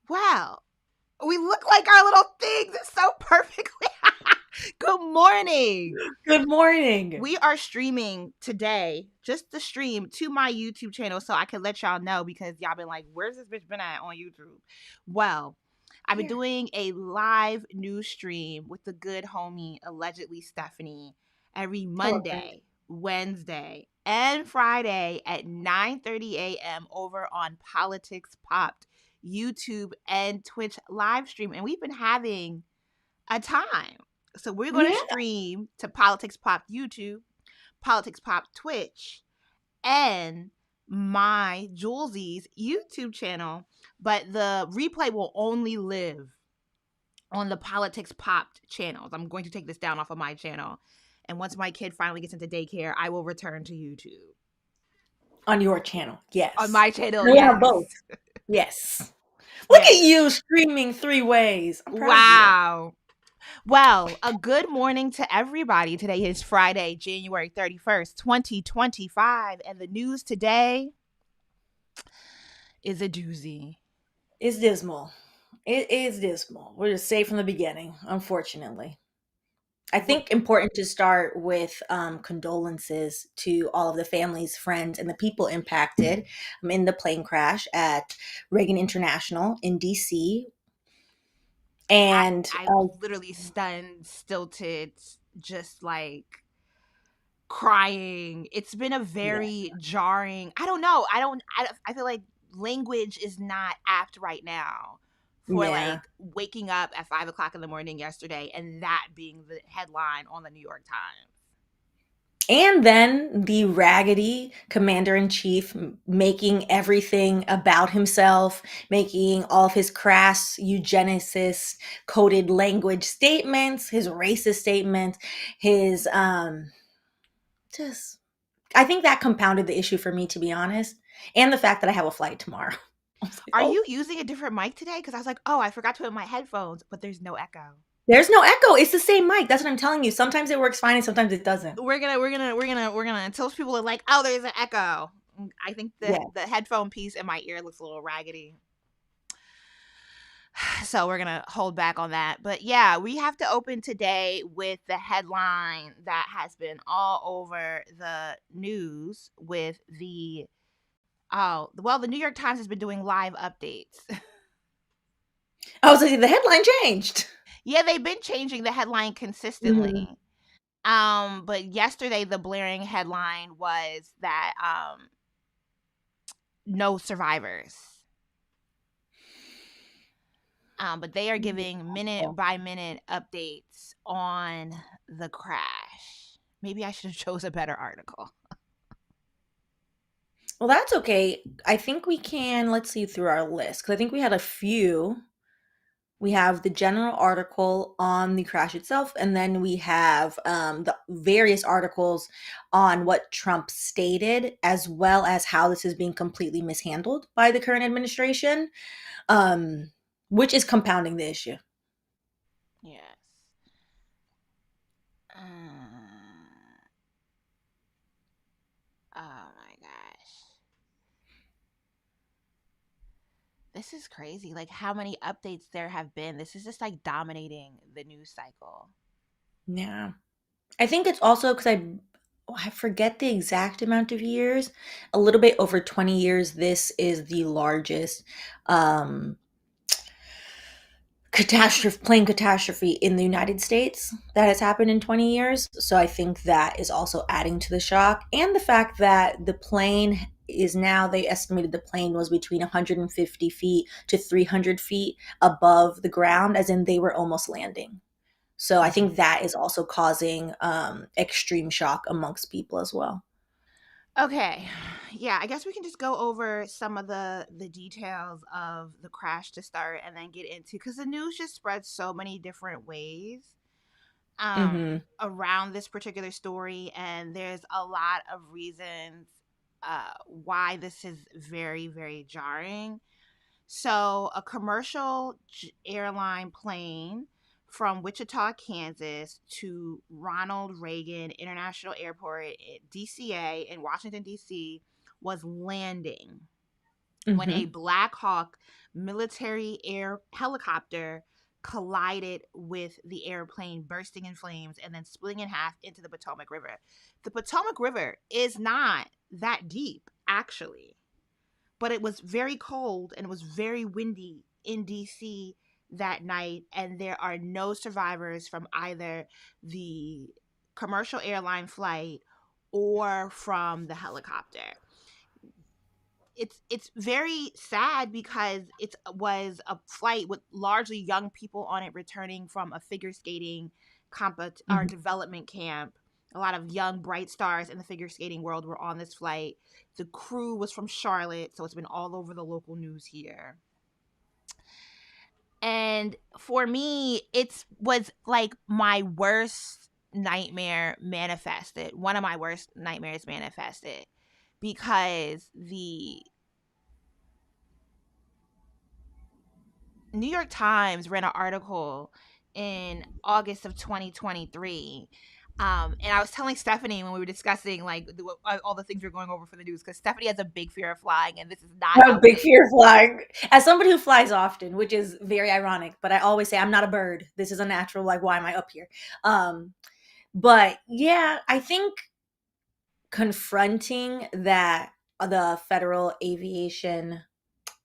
Wow. We look like our little things. It's so perfectly. Good morning. Good morning. We are streaming today, just the stream, to my YouTube channel so I can let y'all know because y'all been like, where's this bitch been at on YouTube? Well, I've been doing a live news stream with the good homie, allegedly Stephanie, every Monday, Wednesday, and Friday at 9:30 a.m. over on Politics Popped YouTube and Twitch live stream. And we've been having a time. So we're going to stream to Politics Pop YouTube, Politics Pop Twitch, and my Julesie's YouTube channel. But the replay will only live on the Politics Popped channels. I'm going to take this down off of my channel. And once my kid finally gets into daycare, I will return to YouTube. On your channel, yes. On my channel, yes. Yes. Both. Yes. Look at you streaming 3 ways. Wow. Well, a good morning to everybody. Today is Friday, January 31st, 2025. And the news today is a doozy. It's dismal. It is dismal. We're just safe from the beginning, unfortunately. I think important to start with condolences to all of the families, friends, and the people impacted in the plane crash at Reagan International in DC. And I literally stunned, stilted, just like crying. It's been a very jarring. I don't know. I feel like language is not apt right now for like waking up at 5 o'clock in the morning yesterday and that being the headline on the New York Times. And then the raggedy commander-in-chief making everything about himself, making all of his crass eugenicist coded language statements, his racist statements, his just I think that compounded the issue for me, to be honest. And the fact that I have a flight tomorrow. Are you using a different mic today? Because I was like, oh, I forgot to put my headphones, but there's no echo. There's no echo. It's the same mic. That's what I'm telling you. Sometimes it works fine and sometimes it doesn't. We're gonna until people are like, oh, there's an echo. I think the headphone piece in my ear looks a little raggedy. So we're gonna hold back on that. But yeah, we have to open today with the headline that has been all over the news with the the New York Times has been doing live updates. Oh, so the headline changed. Yeah, they've been changing the headline consistently. Mm-hmm. But yesterday the blaring headline was that no survivors. But they are giving minute by minute updates on the crash. Maybe I should have chose a better article. Well, that's okay. I think we can, let's see through our list, because I think we had a few. We have the general article on the crash itself, and then we have the various articles on what Trump stated, as well as how this is being completely mishandled by the current administration, which is compounding the issue. Yes. Oh my gosh. This is crazy. Like how many updates there have been. This is just like dominating the news cycle. Yeah. I think it's also because I forget the exact amount of years, a little bit over 20 years. This is the largest plane catastrophe in the United States that has happened in 20 years. So I think that is also adding to the shock. And the fact that the plane is now, they estimated the plane was between 150 feet to 300 feet above the ground, as in they were almost landing. So I think that is also causing extreme shock amongst people as well. Okay. Yeah, I guess we can just go over some of the details of the crash to start and then get into, because the news just spreads so many different ways around this particular story. And there's a lot of reasons why this is very, very jarring. So a commercial airline plane from Wichita, Kansas to Ronald Reagan International Airport at DCA in Washington, D.C. was landing. when a Mm-hmm. Black Hawk military air helicopter collided with the airplane, bursting in flames and then splitting in half into the Potomac River. The Potomac River is not that deep, actually, but it was very cold and it was very windy in DC that night, and there are no survivors from either the commercial airline flight or from the helicopter. It's very sad because it was a flight with largely young people on it returning from a figure skating or Mm-hmm. development camp. A lot of young bright stars in the figure skating world were on this flight. The crew was from Charlotte, so it's been all over the local news here. And for me, it was like my worst nightmare manifested. One of my worst nightmares manifested because the New York Times ran an article in August of 2023. And I was telling Stephanie when we were discussing like all the things we're going over for the news, because Stephanie has a big fear of flying, and this is not I have a big helping. fear of flying. As somebody who flies often, which is very ironic, but I always say I'm not a bird. This is a natural. Like, why am I up here? But yeah, I think confronting that the Federal Aviation,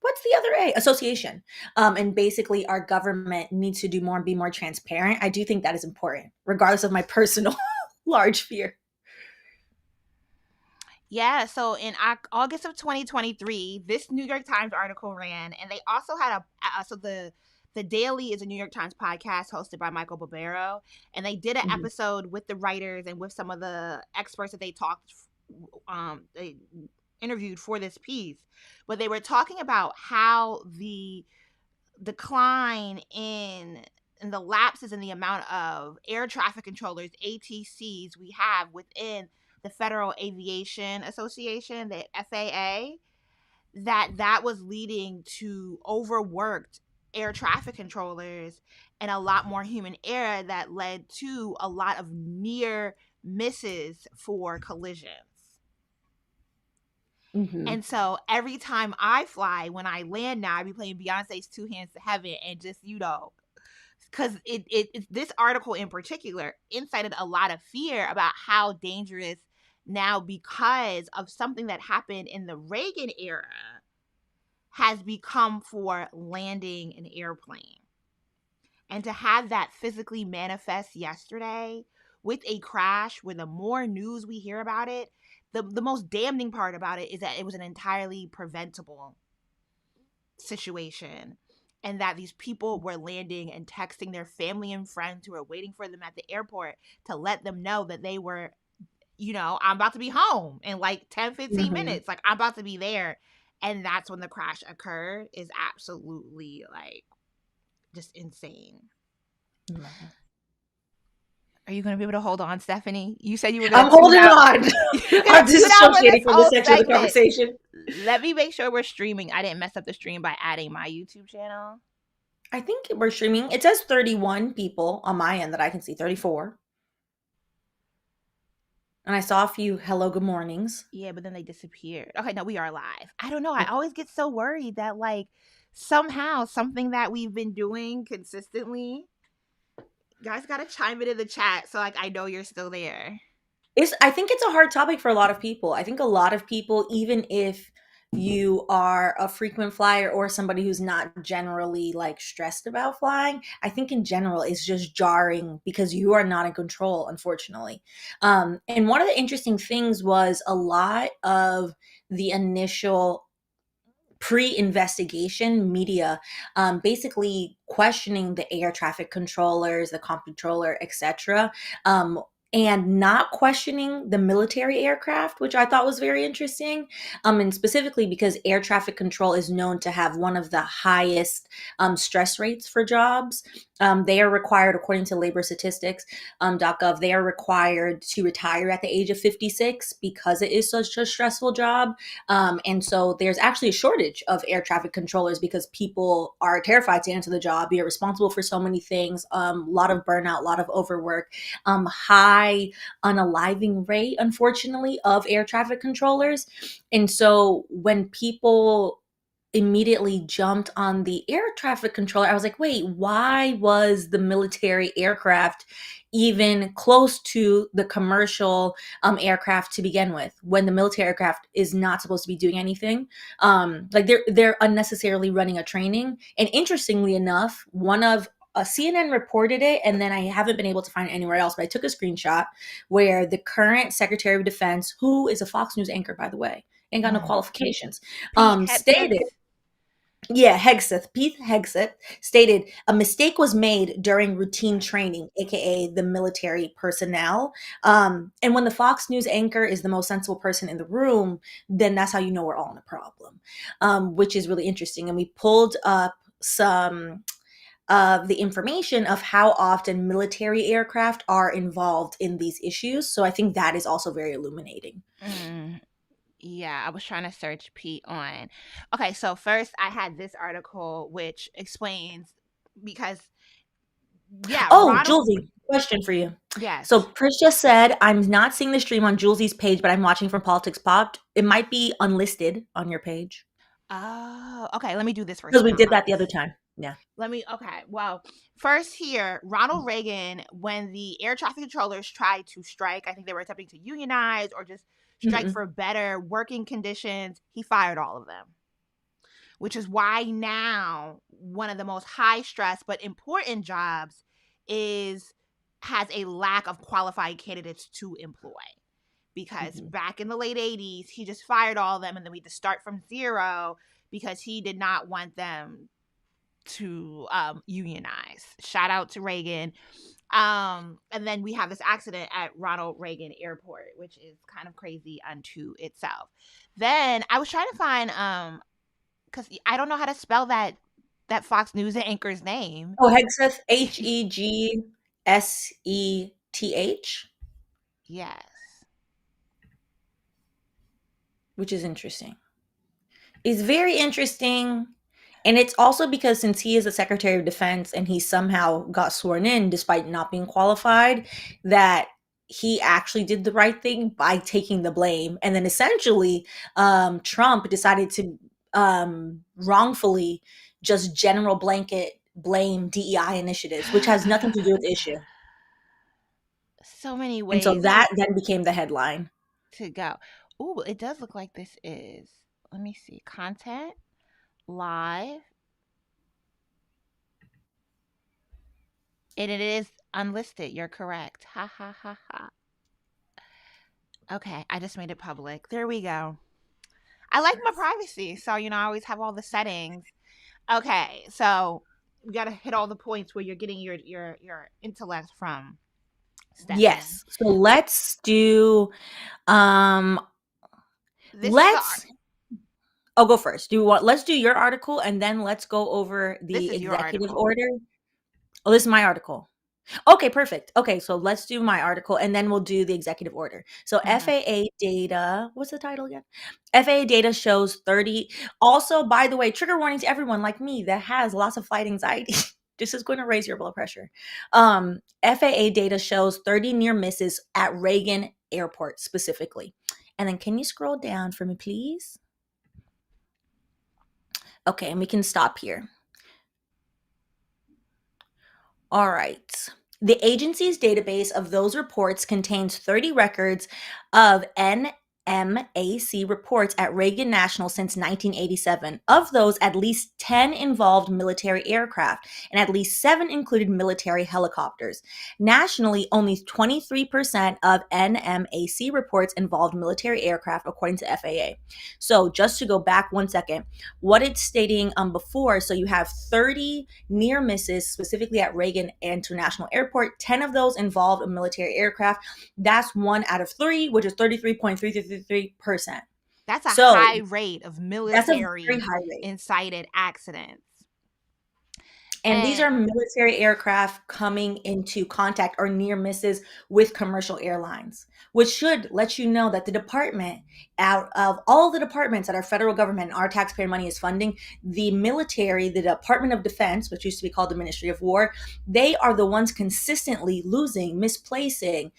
what's the other A? Association, and basically our government needs to do more and be more transparent. I do think that is important, regardless of my personal large fear. Yeah, so in August of 2023, this New York Times article ran, and they also had so the Daily is a New York Times podcast hosted by Michael Barbero, and they did an Mhm. episode with the writers and with some of the experts that they interviewed for this piece, but they were talking about how the decline in the lapses in the amount of air traffic controllers, ATCs, we have within the Federal Aviation Association, the FAA, that was leading to overworked air traffic controllers and a lot more human error that led to a lot of near misses for collisions. Mhm. And so every time I fly, when I land now, I be playing Beyonce's Two Hands to Heaven and just, because this article in particular incited a lot of fear about how dangerous now, because of something that happened in the Reagan era, has become for landing an airplane. And to have that physically manifest yesterday with a crash where the more news we hear about it, the most damning part about it is that it was an entirely preventable situation, and that these people were landing and texting their family and friends who were waiting for them at the airport to let them know that they were, I'm about to be home in like 10, 15 Mhm. minutes. Like, I'm about to be there. And that's when the crash occurred is absolutely like just insane. Mhm. Are you going to be able to hold on, Stephanie? You said you were going I'm to tune holding out. on. You're going I'm to tune out for this disassociating from this whole section of the segment. conversation. Let me make sure we're streaming. I didn't mess up the stream by adding my YouTube channel. I think we're streaming. It says 31 people on my end that I can see, 34. And I saw a few hello, good mornings. Yeah, but then they disappeared. Okay, no, we are live. I don't know. I Okay. always get so worried that like somehow something that we've been doing consistently, guys gotta chime it in the chat so like I know you're still there. I think it's a hard topic for a lot of people. I think a lot of people, even if you are a frequent flyer or somebody who's not generally like stressed about flying, I think in general it's just jarring because you are not in control, unfortunately. And one of the interesting things was a lot of the initial pre-investigation media basically questioning the air traffic controllers, the comptroller, etc., and not questioning the military aircraft, which I thought was very interesting, and specifically because air traffic control is known to have one of the highest stress rates for jobs. They are required, according to labor statistics .gov, they are required to retire at the age of 56 because it is such a stressful job. And so there's actually a shortage of air traffic controllers because people are terrified to answer the job. You're responsible for so many things, a lot of burnout, a lot of overwork, high unaliving rate, unfortunately, of air traffic controllers. And so when people immediately jumped on the air traffic controller. I was like, wait, why was the military aircraft even close to the commercial aircraft to begin with, when the military aircraft is not supposed to be doing anything? Like they're unnecessarily running a training. And interestingly enough, one of CNN reported it, and then I haven't been able to find it anywhere else, but I took a screenshot where the current Secretary of Defense, who is a Fox News anchor, by the way, ain't got no qualifications, stated, Pete Hegseth stated a mistake was made during routine training, aka the military personnel. And when the Fox News anchor is the most sensible person in the room, then that's how you know we're all in a problem, which is really interesting. And we pulled up some of the information of how often military aircraft are involved in these issues. So I think that is also very illuminating. Yeah, I was trying to search Pete on. Okay, so first I had this article which explains, because Oh, Ronald. Julesy, question for you. Yes. So Chris just said, I'm not seeing the stream on Julesy's page, but I'm watching from Politics Popped. It might be unlisted on your page. Oh, okay. Let me do this first. Because we did that the other time. Yeah. Okay. Well, first here, Ronald Reagan, when the air traffic controllers tried to strike, I think they were attempting to unionize or just strike for better working conditions, he fired all of them. Which is why now one of the most high stress but important jobs has a lack of qualified candidates to employ. Because back in the late 80s, he just fired all of them, and then we had to start from zero because he did not want them to unionize. Shout out to Reagan. And then we have this accident at Ronald Reagan Airport, which is kind of crazy unto itself. Then I was trying to find because I don't know how to spell that Fox News anchor's name. Oh, Hegseth, Hegseth. Yes. Which is interesting. It's very interesting. And it's also because since he is the Secretary of Defense and he somehow got sworn in despite not being qualified, that he actually did the right thing by taking the blame. And then essentially, Trump decided to wrongfully just general blanket blame DEI initiatives, which has nothing to do with the issue. So many ways. And so that then became the headline. To go. Ooh, it does look like this is, let me see, content, live. And it is unlisted. You're correct. Ha ha ha ha. Okay, I just made it public. There we go. I like my privacy, so I always have all the settings. Okay, so we gotta hit all the points where you're getting your intellect from. Stephanie. Yes. So let's do I'll go first. Let's do your article, and then let's go over the executive order. Oh, this is my article. Okay, perfect. Okay, so let's do my article, and then we'll do the executive order. So FAA data, what's the title again? FAA data shows 30. Also, by the way, trigger warning to everyone like me that has lots of flight anxiety. This is going to raise your blood pressure. FAA data shows 30 near misses at Reagan Airport specifically. And then can you scroll down for me, please? Okay, and we can stop here. All right. The agency's database of those reports contains 30 records of NMAC reports at Reagan National since 1987. Of those, at least 10 involved military aircraft, and at least 7 included military helicopters. Nationally, only 23% of NMAC reports involved military aircraft, according to FAA. So just to go back 1 second, what it's stating before, so you have 30 near misses, specifically at Reagan International Airport. 10 of those involved a military aircraft. That's 1 out of 3, which is 33.333%. That's a high rate of military incited accidents. And these are military aircraft coming into contact or near misses with commercial airlines, which should let you know that the department, out of all the departments that our federal government and our taxpayer money is funding, the military, the Department of Defense, which used to be called the Ministry of War, they are the ones consistently losing, misplacing,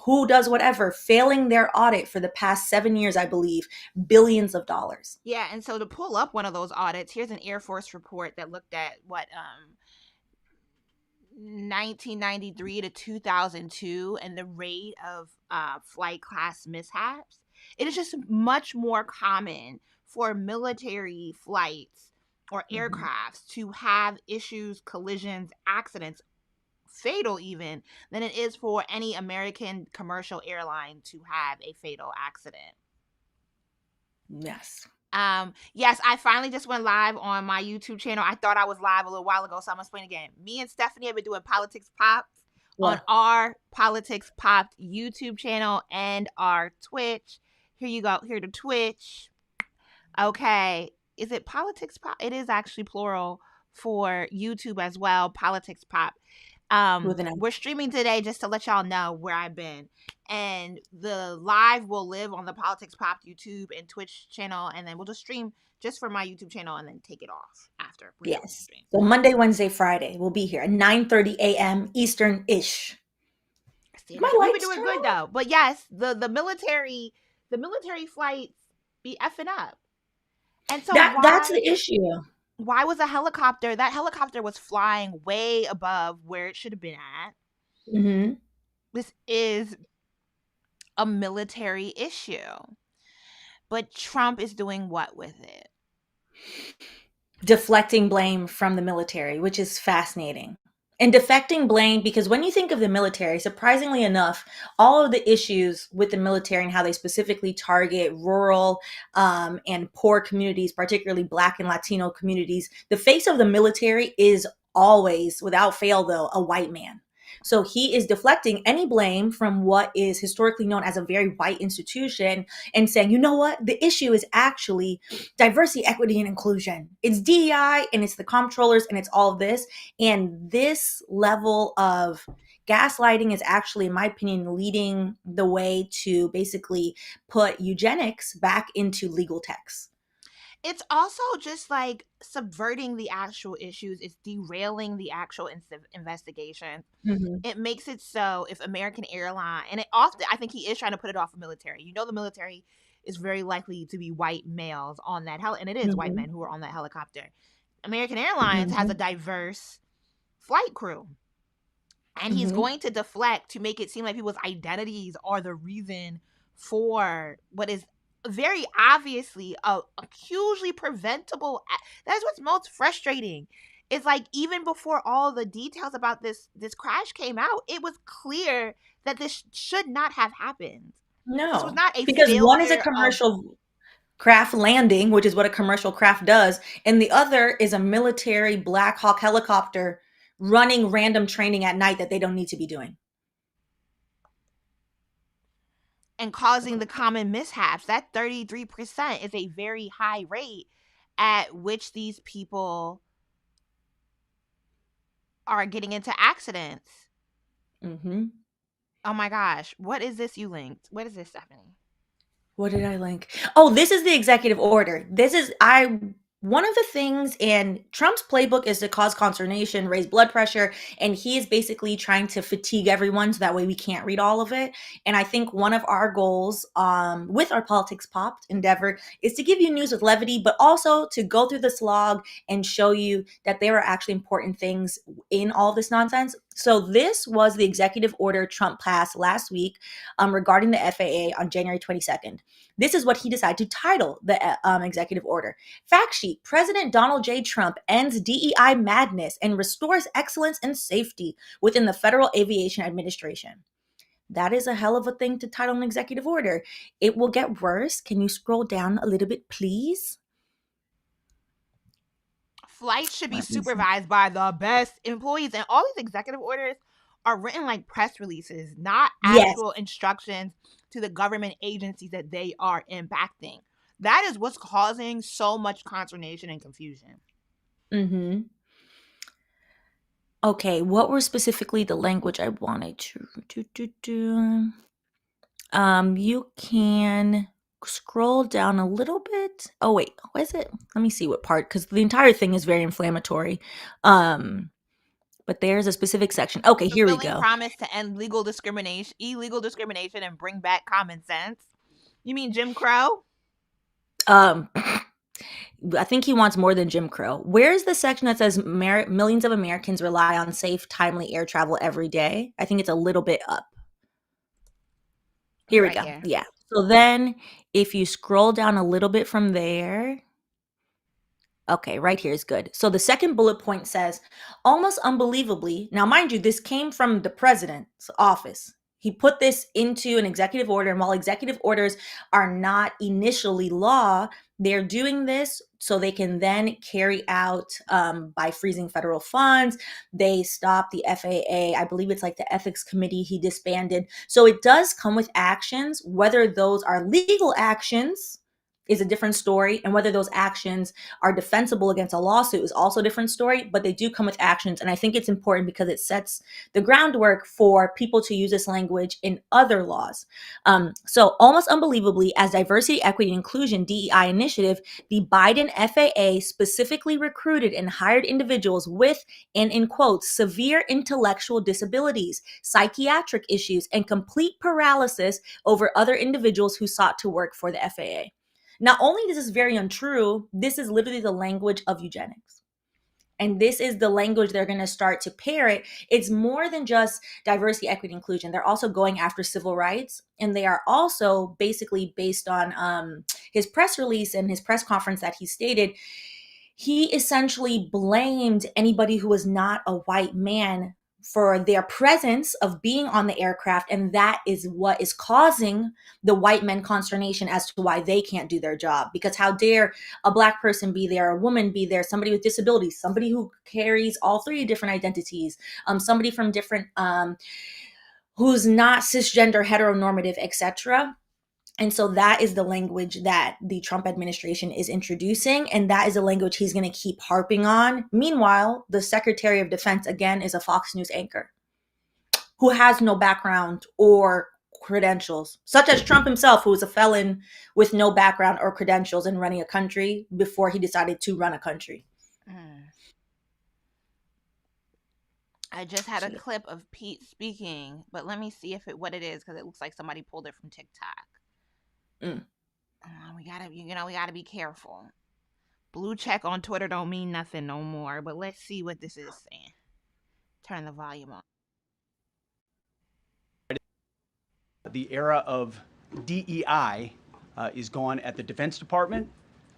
who does whatever, failing their audit for the past 7 years, I believe, billions of dollars. Yeah, and so to pull up one of those audits, here's an Air Force report that looked at what 1993 to 2002 and the rate of flight class mishaps. It is just much more common for military flights or aircrafts to have issues, collisions, accidents, fatal even, than it is for any American commercial airline to have a fatal accident. Yes. Yes, I finally just went live on my YouTube channel. I thought I was live a little while ago, so I'm gonna explain again. Me and Stephanie have been doing Politics Pops on our Politics Popped YouTube channel and our Twitch. Here you go. Here to Twitch. Okay. Is it Politics Pop? It is actually plural for YouTube as well. Politics Pop. We're streaming today just to let y'all know where I've been. And the live will live on the Politics Pop YouTube and Twitch channel, and then we'll just stream just for my YouTube channel and then take it off after. Yes. So Monday, Wednesday, Friday, we'll be here at 9:30 a.m. Eastern-ish. We've been doing good though. But yes, the military flights be effing up. And so that's the issue. Why was that helicopter was flying way above where it should have been at? Mm-hmm. This is a military issue. But Trump is doing what with it? Deflecting blame from the military, which is fascinating. And defecting blame, because when you think of the military, surprisingly enough, all of the issues with the military and how they specifically target rural and poor communities, particularly Black and Latino communities, the face of the military is always, without fail though, a white man. So he is deflecting any blame from what is historically known as a very white institution and saying, you know what? The issue is actually diversity, equity, and inclusion. It's DEI and it's the comptrollers and it's all of this. And this level of gaslighting is actually, in my opinion, leading the way to basically put eugenics back into legal texts. It's also just like subverting the actual issues. It's derailing the actual investigation. Mm-hmm. It makes it so if American Airline, and it often, I think he is trying to put it off the military. You know, the military is very likely to be white males on that and it is white men who are on that helicopter. American Airlines has a diverse flight crew. And he's going to deflect to make it seem like people's identities are the reason for what is very obviously a hugely preventable. That's what's most frustrating. It's like even before all the details about this crash came out, it was clear that this should not have happened. No, this was not a because one is a commercial craft landing, which is what a commercial craft does, and the other is a military Black Hawk helicopter running random training at night that they don't need to be doing. And causing the common mishaps. That 33% is a very high rate at which these people are getting into accidents. Mm-hmm. Oh my gosh. What is this you linked? What is this, Stephanie? What did I link? Oh, this is the executive order. One of the things, and Trump's playbook is to cause consternation, raise blood pressure, and he is basically trying to fatigue everyone so that way we can't read all of it. And I think one of our goals with our Politics Popped endeavor is to give you news with levity, but also to go through the slog and show you that there are actually important things in all this nonsense. So this was the executive order Trump passed last week regarding the FAA on January 22nd. This is what he decided to title the executive order. Fact sheet: President Donald J. Trump ends DEI madness and restores excellence and safety within the Federal Aviation Administration. That is a hell of a thing to title an executive order. It will get worse. Can you scroll down a little bit, please? Flights should be supervised by the best employees, and all these executive orders are written like press releases, not actual instructions to the government agencies that they are impacting. That is what's causing so much consternation and confusion. Mm-hmm. Okay, what were specifically the language I wanted to do? You can scroll down a little bit. Oh wait, what is it? Let me see what part, because the entire thing is very inflammatory. But there's a specific section. Okay, here we Fulfilling go. promise to end illegal discrimination, and bring back common sense. You mean Jim Crow? I think he wants more than Jim Crow. Where's the section that says millions of Americans rely on safe, timely air travel every day? I think it's a little bit up. Here we go. Here. Yeah. So then if you scroll down a little bit from there, okay, right here is good. So the second bullet point says, almost unbelievably, now mind you, this came from the president's office. He put this into an executive order, and while executive orders are not initially law, they're doing this so they can then carry out by freezing federal funds. They stopped the FAA. I believe it's like the ethics committee he disbanded. So it does come with actions. Whether those are legal actions is a different story, and whether those actions are defensible against a lawsuit is also a different story, but they do come with actions. And I think it's important because it sets the groundwork for people to use this language in other laws. So almost unbelievably, as diversity, equity, and inclusion DEI initiative, the Biden FAA specifically recruited and hired individuals with, and in quotes, severe intellectual disabilities, psychiatric issues, and complete paralysis over other individuals who sought to work for the FAA. Not only is this very untrue, this is literally the language of eugenics. And this is the language they're going to start to parrot. It's more than just diversity, equity, inclusion. They're also going after civil rights. And they are also basically based on his press release and his press conference that he stated. He essentially blamed anybody who was not a white man for their presence of being on the aircraft, and that is what is causing the white men consternation as to why they can't do their job. Because how dare a Black person be there, a woman be there, somebody with disabilities, somebody who carries all three different identities, somebody from different who's not cisgender, heteronormative, etc. And so that is the language that the Trump administration is introducing, and that is a language he's going to keep harping on. Meanwhile, the Secretary of Defense, again, is a Fox News anchor who has no background or credentials, such as Trump himself, who was a felon with no background or credentials in running a country before he decided to run a country. I just had a clip of Pete speaking, but let me see what it is, because it looks like somebody pulled it from TikTok. We gotta be careful. Blue check on Twitter don't mean nothing no more, but let's see what this is saying. Turn the volume on. The era of DEI is gone at the Defense Department,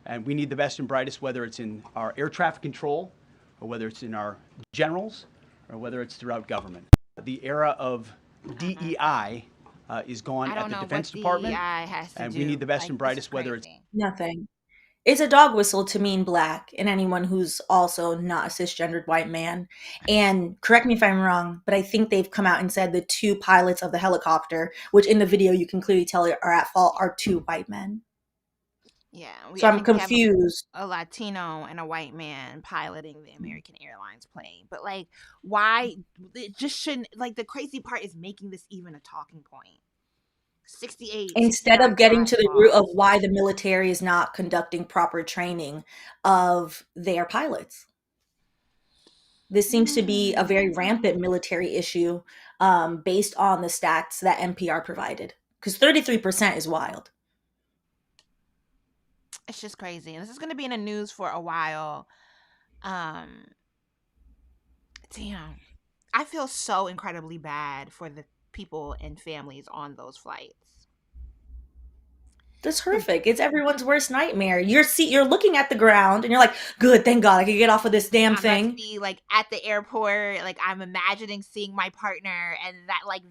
and we need the best and brightest, whether it's in our air traffic control, or whether it's in our generals, or whether it's throughout government. The era of DEI is gone at the Defense Department, and we need the best and brightest, whether it's nothing. It's a dog whistle to mean Black and anyone who's also not a cisgendered white man. And correct me if I'm wrong, but I think they've come out and said the two pilots of the helicopter, which in the video you can clearly tell are at fault, are two white men. Yeah. So I'm confused. A Latino and a white man piloting the American Airlines plane. But like, why? It just shouldn't. Like, the crazy part is making this even a talking point. 68. Instead of getting to the root of why the military is not conducting proper training of their pilots. This seems to be a very rampant military issue based on the stats that NPR provided. Because 33% is wild. It's just crazy. And this is going to be in the news for a while. Damn. I feel so incredibly bad for the people and families on those flights. That's horrific. It's everyone's worst nightmare. You're looking at the ground and you're like, good, thank God I can get off of this damn thing. Be like at the airport, like I'm imagining seeing my partner, and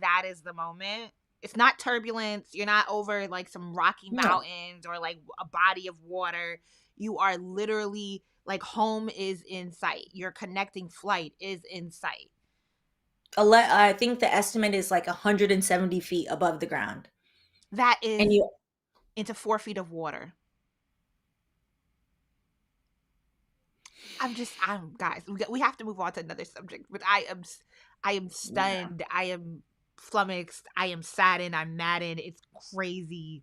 that is the moment. It's not turbulence. You're not over like some rocky mountains or like a body of water. You are literally like home is in sight. Your connecting flight is in sight. I think the estimate is like 170 feet above the ground. That is into 4 feet of water. Guys, we have to move on to another subject, but I am stunned. Yeah. I am flummoxed. I am saddened. I'm maddened. It's crazy.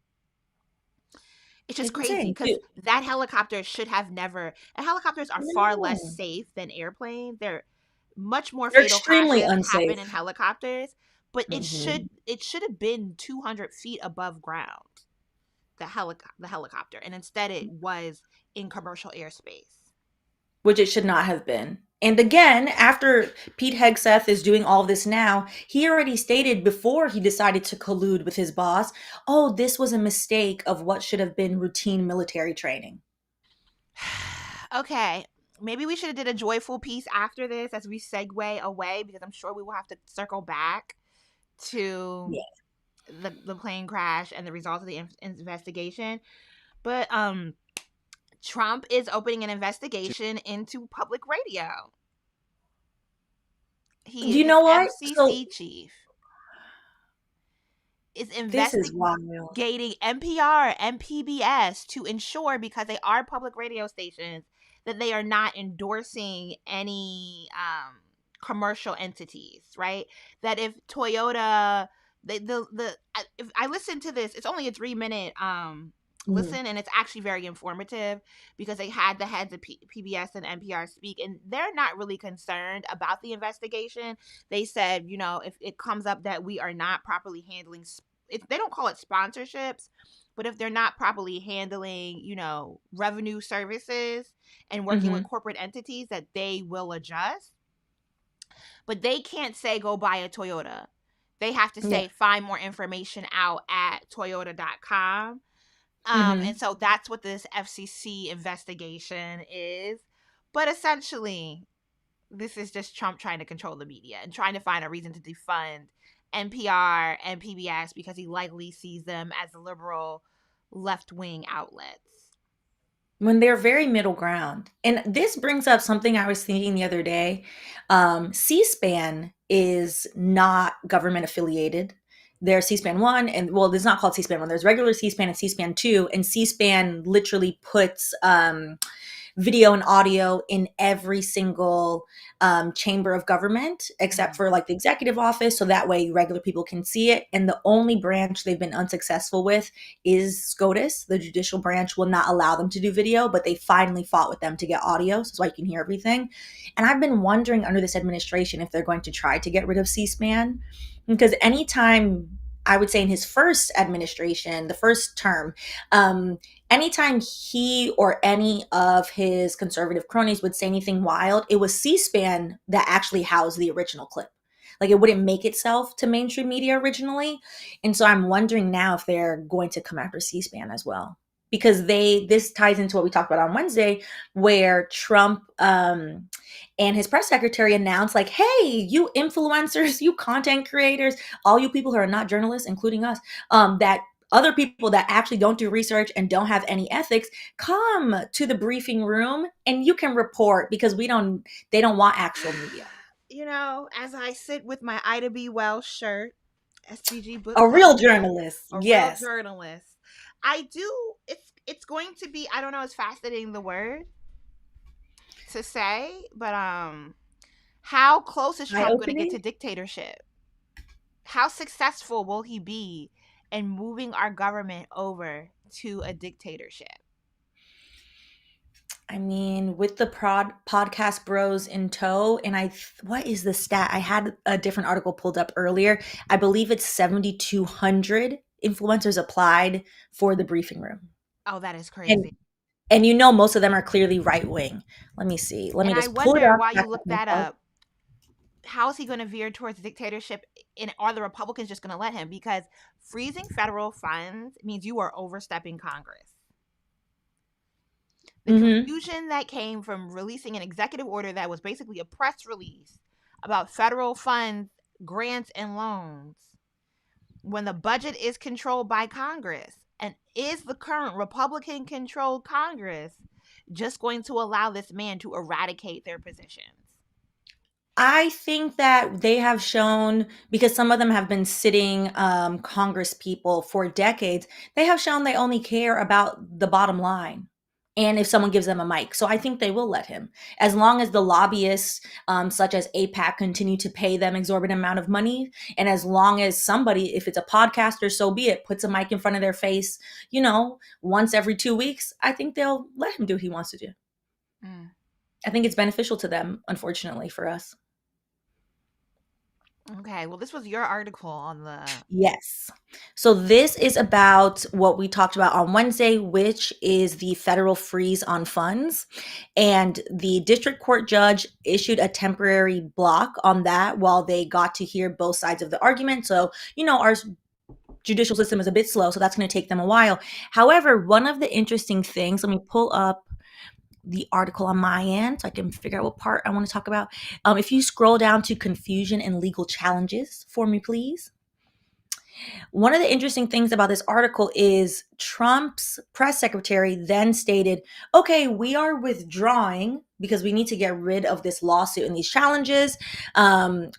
It's just crazy because that helicopter should have never. And helicopters are far less safe than airplanes. much more They're fatal extremely crashes happen unsafe. in helicopters, but it Mhm. should have been 200 feet above ground, the helicopter, and instead it was in commercial airspace. Which it should not have been. And again, after Pete Hegseth is doing all this now, he already stated before he decided to collude with his boss, oh, this was a mistake of what should have been routine military training. Okay, maybe we should have did a joyful piece after this as we segue away, because I'm sure we will have to circle back to Yeah. the plane crash and the results of the investigation. But Trump is opening an investigation into public radio. You His know what? So FCC chief is this is investigating wild. NPR and PBS to ensure, because they are public radio stations, that they are not endorsing any commercial entities, right? That if Toyota, if I listen to this, it's only a 3-minute Mhm. listen, and it's actually very informative, because they had the heads of PBS and NPR speak, and they're not really concerned about the investigation. They said, if it comes up that we are not properly handling, if they don't call it sponsorships, but if they're not properly handling, revenue services and working with Mhm. corporate entities, that they will adjust. But they can't say go buy a Toyota. They have to Yeah. say find more information out at toyota.com. And Mhm. so that's what this FCC investigation is. But essentially, this is just Trump trying to control the media and trying to find a reason to defund NPR and PBS, because he likely sees them as liberal left-wing outlets. When they're very middle ground. And this brings up something I was thinking the other day. C-SPAN is not government affiliated. There's C-SPAN 1, and well, it's not called C-SPAN 1. There's regular C-SPAN and C-SPAN 2, and C-SPAN literally puts video and audio in every single chamber of government, except for like the executive office. So that way regular people can see it. And the only branch they've been unsuccessful with is SCOTUS. The judicial branch will not allow them to do video, but they finally fought with them to get audio. So that's why you can hear everything. And I've been wondering under this administration if they're going to try to get rid of C-SPAN, because anytime, I would say in his first administration, the first term, anytime he or any of his conservative cronies would say anything wild, it was C-SPAN that actually housed the original clip. Like, it wouldn't make itself to mainstream media originally. And so I'm wondering now if they're going to come after C-SPAN as well. Because this ties into what we talked about on Wednesday, where Trump and his press secretary announced, like, hey, you influencers, you content creators, all you people who are not journalists, including us, that other people that actually don't do research and don't have any ethics, come to the briefing room and you can report, because they don't want actual media. As I sit with my Ida B. Wells shirt, SBG book A club, real journalist, a real yes. journalist, I do. It's going to be, I don't know, it's fascinating, the word to say, but how close is Trump going to get Eye-opening. to dictatorship? How successful will he be in moving our government over to a dictatorship? I mean, with the podcast bros in tow, and what is the stat? I had a different article pulled up earlier. I believe it's 7,200 influencers applied for the briefing room. Oh, that is And crazy. most of them are clearly right wing. Let me see. Let me And I just pull it wonder, up. while you look that up, how is he going to veer towards dictatorship? And are the Republicans just going to let him? Because freezing federal funds means you are overstepping Congress. The confusion that came from releasing an executive order that was basically a press release about federal funds, grants, and loans, when the budget is controlled by Congress, and is the current Republican controlled Congress just going to allow this man to eradicate their positions? I think that they have shown, because some of them have been sitting Congress people for decades, they have shown they only care about the bottom line. And if someone gives them a mic. So I think they will let him. As long as the lobbyists, such as APAC, continue to pay them exorbitant amount of money. And as long as somebody, if it's a podcaster, so be it, puts a mic in front of their face, once every 2 weeks, I think they'll let him do what he wants to do. I think it's beneficial to them, unfortunately, for us. Okay, well, this was your article on the. Yes. So this is about what we talked about on Wednesday, which is the federal freeze on funds. And the district court judge issued a temporary block on that while they got to hear both sides of the argument. So, our judicial system is a bit slow, so that's going to take them a while. However, one of the interesting things, let me pull up the article on my end so I can figure out what part I want to talk about. If you scroll down to confusion and legal challenges for me, please. One of the interesting things about this article is Trump's press secretary then stated, okay, we are withdrawing because we need to get rid of this lawsuit and these challenges.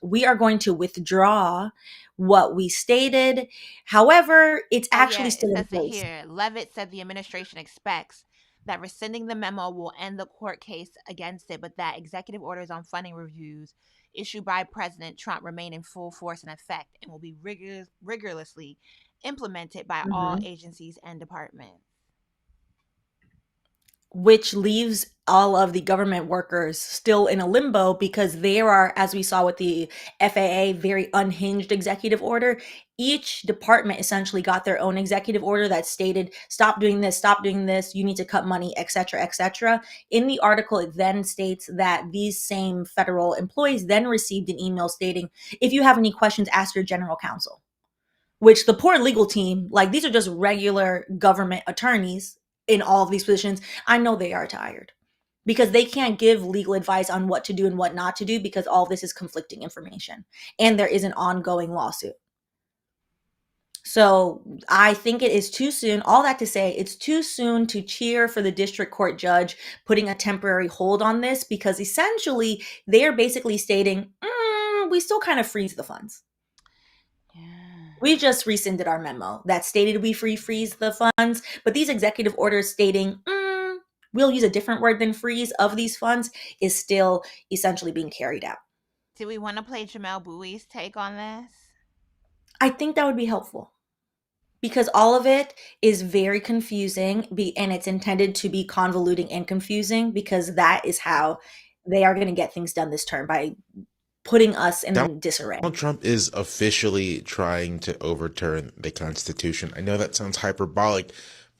We are going to withdraw what we stated. However, it's actually It still in says it place. here. Levitt said the administration expects that rescinding the memo will end the court case against it, but that executive orders on funding reviews issued by President Trump remain in full force and effect and will be rigorously implemented by all Mhm. agencies and departments. Which leaves all of the government workers still in a limbo because there are, as we saw with the FAA, very unhinged executive order. Each department essentially got their own executive order that stated, stop doing this, you need to cut money, etc., etc. In the article, it then states that these same federal employees then received an email stating, if you have any questions, ask your general counsel. Which the poor legal team, like these are just regular government attorneys in all of these positions. I know they are tired because they can't give legal advice on what to do and what not to do because all this is conflicting information and there is an ongoing lawsuit. So I think it is too soon. All that to say, it's too soon to cheer for the district court judge putting a temporary hold on this because essentially they are basically stating, we still kind of freeze the funds. Yeah. We just rescinded our memo that stated we freeze the funds, but these executive orders stating we'll use a different word than freeze of these funds is still essentially being carried out. Do we want to play Jamelle Bouie's take on this? I think that would be helpful because all of it is very confusing and it's intended to be convoluting and confusing because that is how they are going to get things done this term, by putting us in disarray. Donald Trump is officially trying to overturn the Constitution. I know that sounds hyperbolic,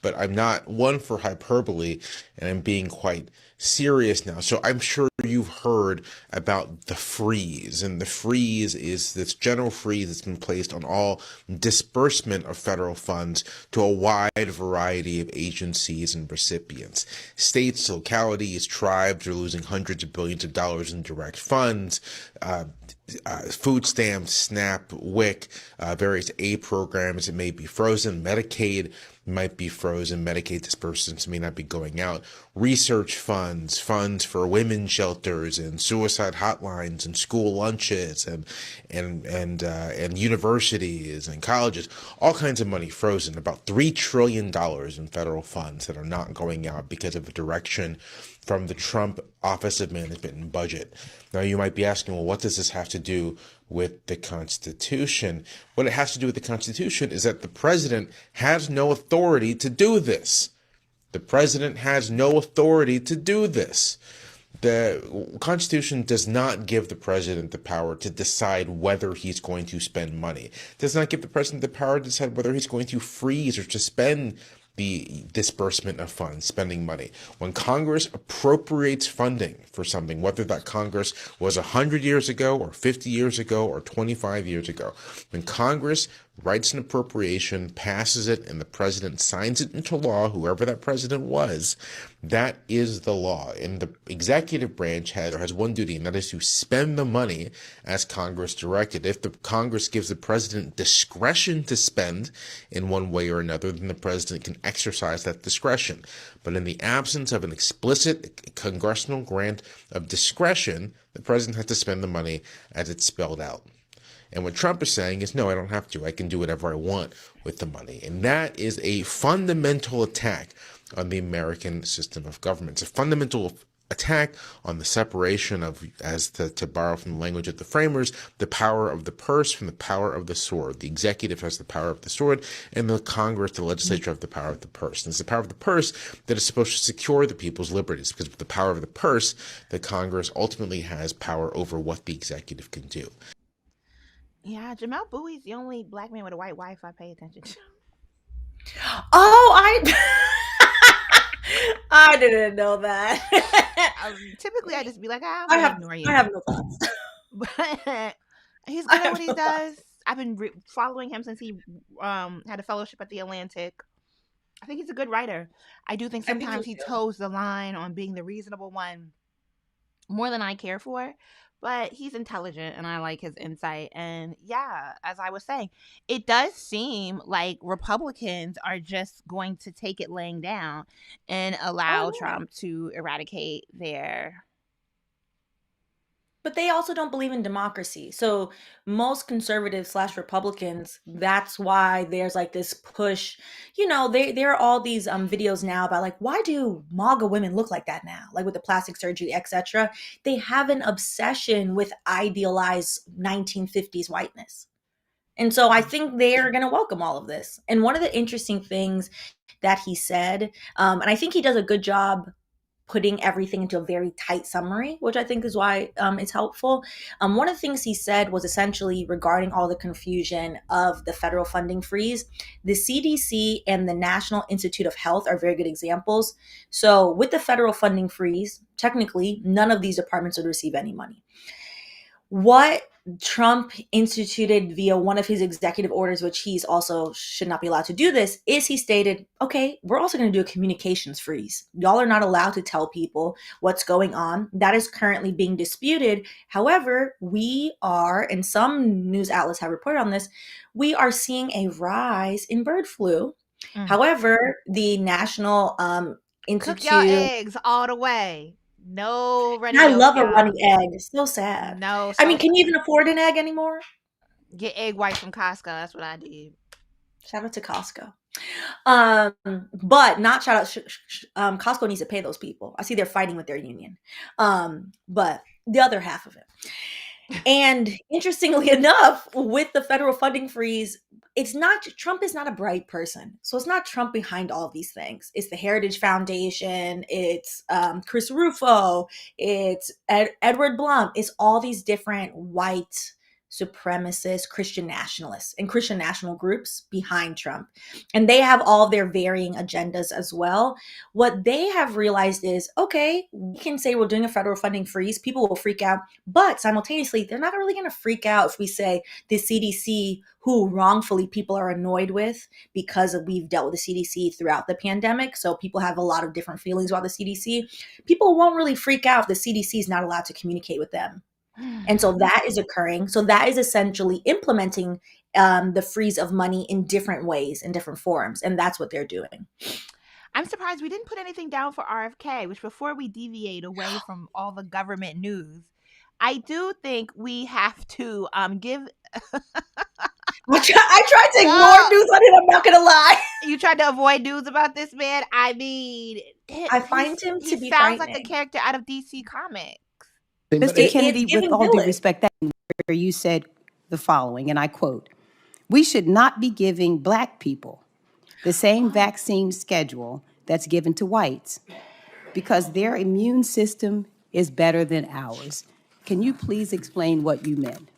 but I'm not one for hyperbole, and I'm being quite serious now. So I'm sure you've heard about the freeze, and the freeze is this general freeze that's been placed on all disbursement of federal funds to a wide variety of agencies and recipients. States, localities, tribes are losing hundreds of billions of dollars in direct funds. Food stamps, SNAP, WIC, various aid programs that may be frozen, Medicaid might be frozen, Medicaid disbursements may not be going out, research funds for women's shelters and suicide hotlines and school lunches and universities and colleges, all kinds of money frozen, about $3 trillion in federal funds that are not going out because of a direction from the Trump Office of Management and Budget. Now, you might be asking, well, what does this have to do with the Constitution? What it has to do with the Constitution is that the president has no authority to do this. The president has no authority to do this. The Constitution does not give the president the power to decide whether he's going to spend money. It does not give the president the power to decide whether he's going to freeze or suspend the disbursement of funds, spending money. When Congress appropriates funding for something, whether that Congress was 100 years ago or 50 years ago or 25 years ago, when Congress writes an appropriation, passes it, and the president signs it into law, whoever that president was, that is the law. And the executive branch has one duty, and that is to spend the money as Congress directed. If the Congress gives the president discretion to spend in one way or another, then the president can exercise that discretion. But in the absence of an explicit congressional grant of discretion, the president has to spend the money as it's spelled out. And what Trump is saying is, no, I don't have to. I can do whatever I want with the money. And that is a fundamental attack on the American system of government. It's a fundamental attack on the separation of, as to borrow from the language of the framers, the power of the purse from the power of the sword. The executive has the power of the sword, and the Congress, the legislature, have the power of the purse. And it's the power of the purse that is supposed to secure the people's liberties, because with the power of the purse, the Congress ultimately has power over what the executive can do. Yeah, Jamelle Bouie's the only black man with a white wife I pay attention to. Oh, I didn't know that. Typically, I just be like, I'm I gonna have ignore I you. have no thoughts. But he's I good at have what he no thoughts. does. I've been following him since he had a fellowship at the Atlantic. I think he's a good writer. I do think I think sometimes so he too. toes the line on being the reasonable one more than I care for. But he's intelligent and I like his insight. And yeah, as I was saying, it does seem like Republicans are just going to take it laying down and allow Oh yeah. Trump to eradicate their. But they also don't believe in democracy. So most conservatives / Republicans, that's why there's like this push. There are all these videos now about like, why do MAGA women look like that now? Like with the plastic surgery, etc. They have an obsession with idealized 1950s whiteness. And so I think they're going to welcome all of this. And one of the interesting things that he said, and I think he does a good job putting everything into a very tight summary, which I think is why it's helpful. One of the things he said was essentially regarding all the confusion of the federal funding freeze. The CDC and the National Institute of Health are very good examples. So with the federal funding freeze, technically, none of these departments would receive any money. What Trump instituted via one of his executive orders, which he's also should not be allowed to do this, is he stated, okay, we're also going to do a communications freeze. Y'all are not allowed to tell people what's going on. That is currently being disputed. However, we are, and some news outlets have reported on this, we are seeing a rise in bird flu. However, the National Cook your Institute. eggs all the way. No runny I yolk, love a y'all. runny egg. It's so sad. No, I so mean, can you sad. even afford an egg anymore? Get egg whites from Costco. That's what I did. Shout out to Costco. But not shout out. Costco needs to pay those people. I see they're fighting with their union. But the other half of it. And interestingly enough, with the federal funding freeze, Trump is not a bright person. So it's not Trump behind all of these things. It's the Heritage Foundation. It's Chris Rufo. It's Edward Blum. It's all these different white supremacist Christian nationalists and Christian national groups behind Trump. And they have all their varying agendas as well. What they have realized is, okay, we can say we're doing a federal funding freeze. People will freak out. But simultaneously, they're not really going to freak out if we say the CDC, who wrongfully people are annoyed with because we've dealt with the CDC throughout the pandemic. So people have a lot of different feelings about the CDC. People won't really freak out if the CDC is not allowed to communicate with them. And so that is occurring. So that is essentially implementing the freeze of money in different ways, in different forms. And that's what they're doing. I'm surprised we didn't put anything down for RFK, which before we deviate away from all the government news, I do think we have to give. I tried to ignore news on it. I'm not going to lie. You tried to avoid news about this man? I mean, I find him to be sounds like a character out of DC Comics. Mr. Kennedy, with all due respect, that where you said the following, and I quote, "We should not be giving Black people the same vaccine schedule that's given to whites because their immune system is better than ours." Can you please explain what you meant?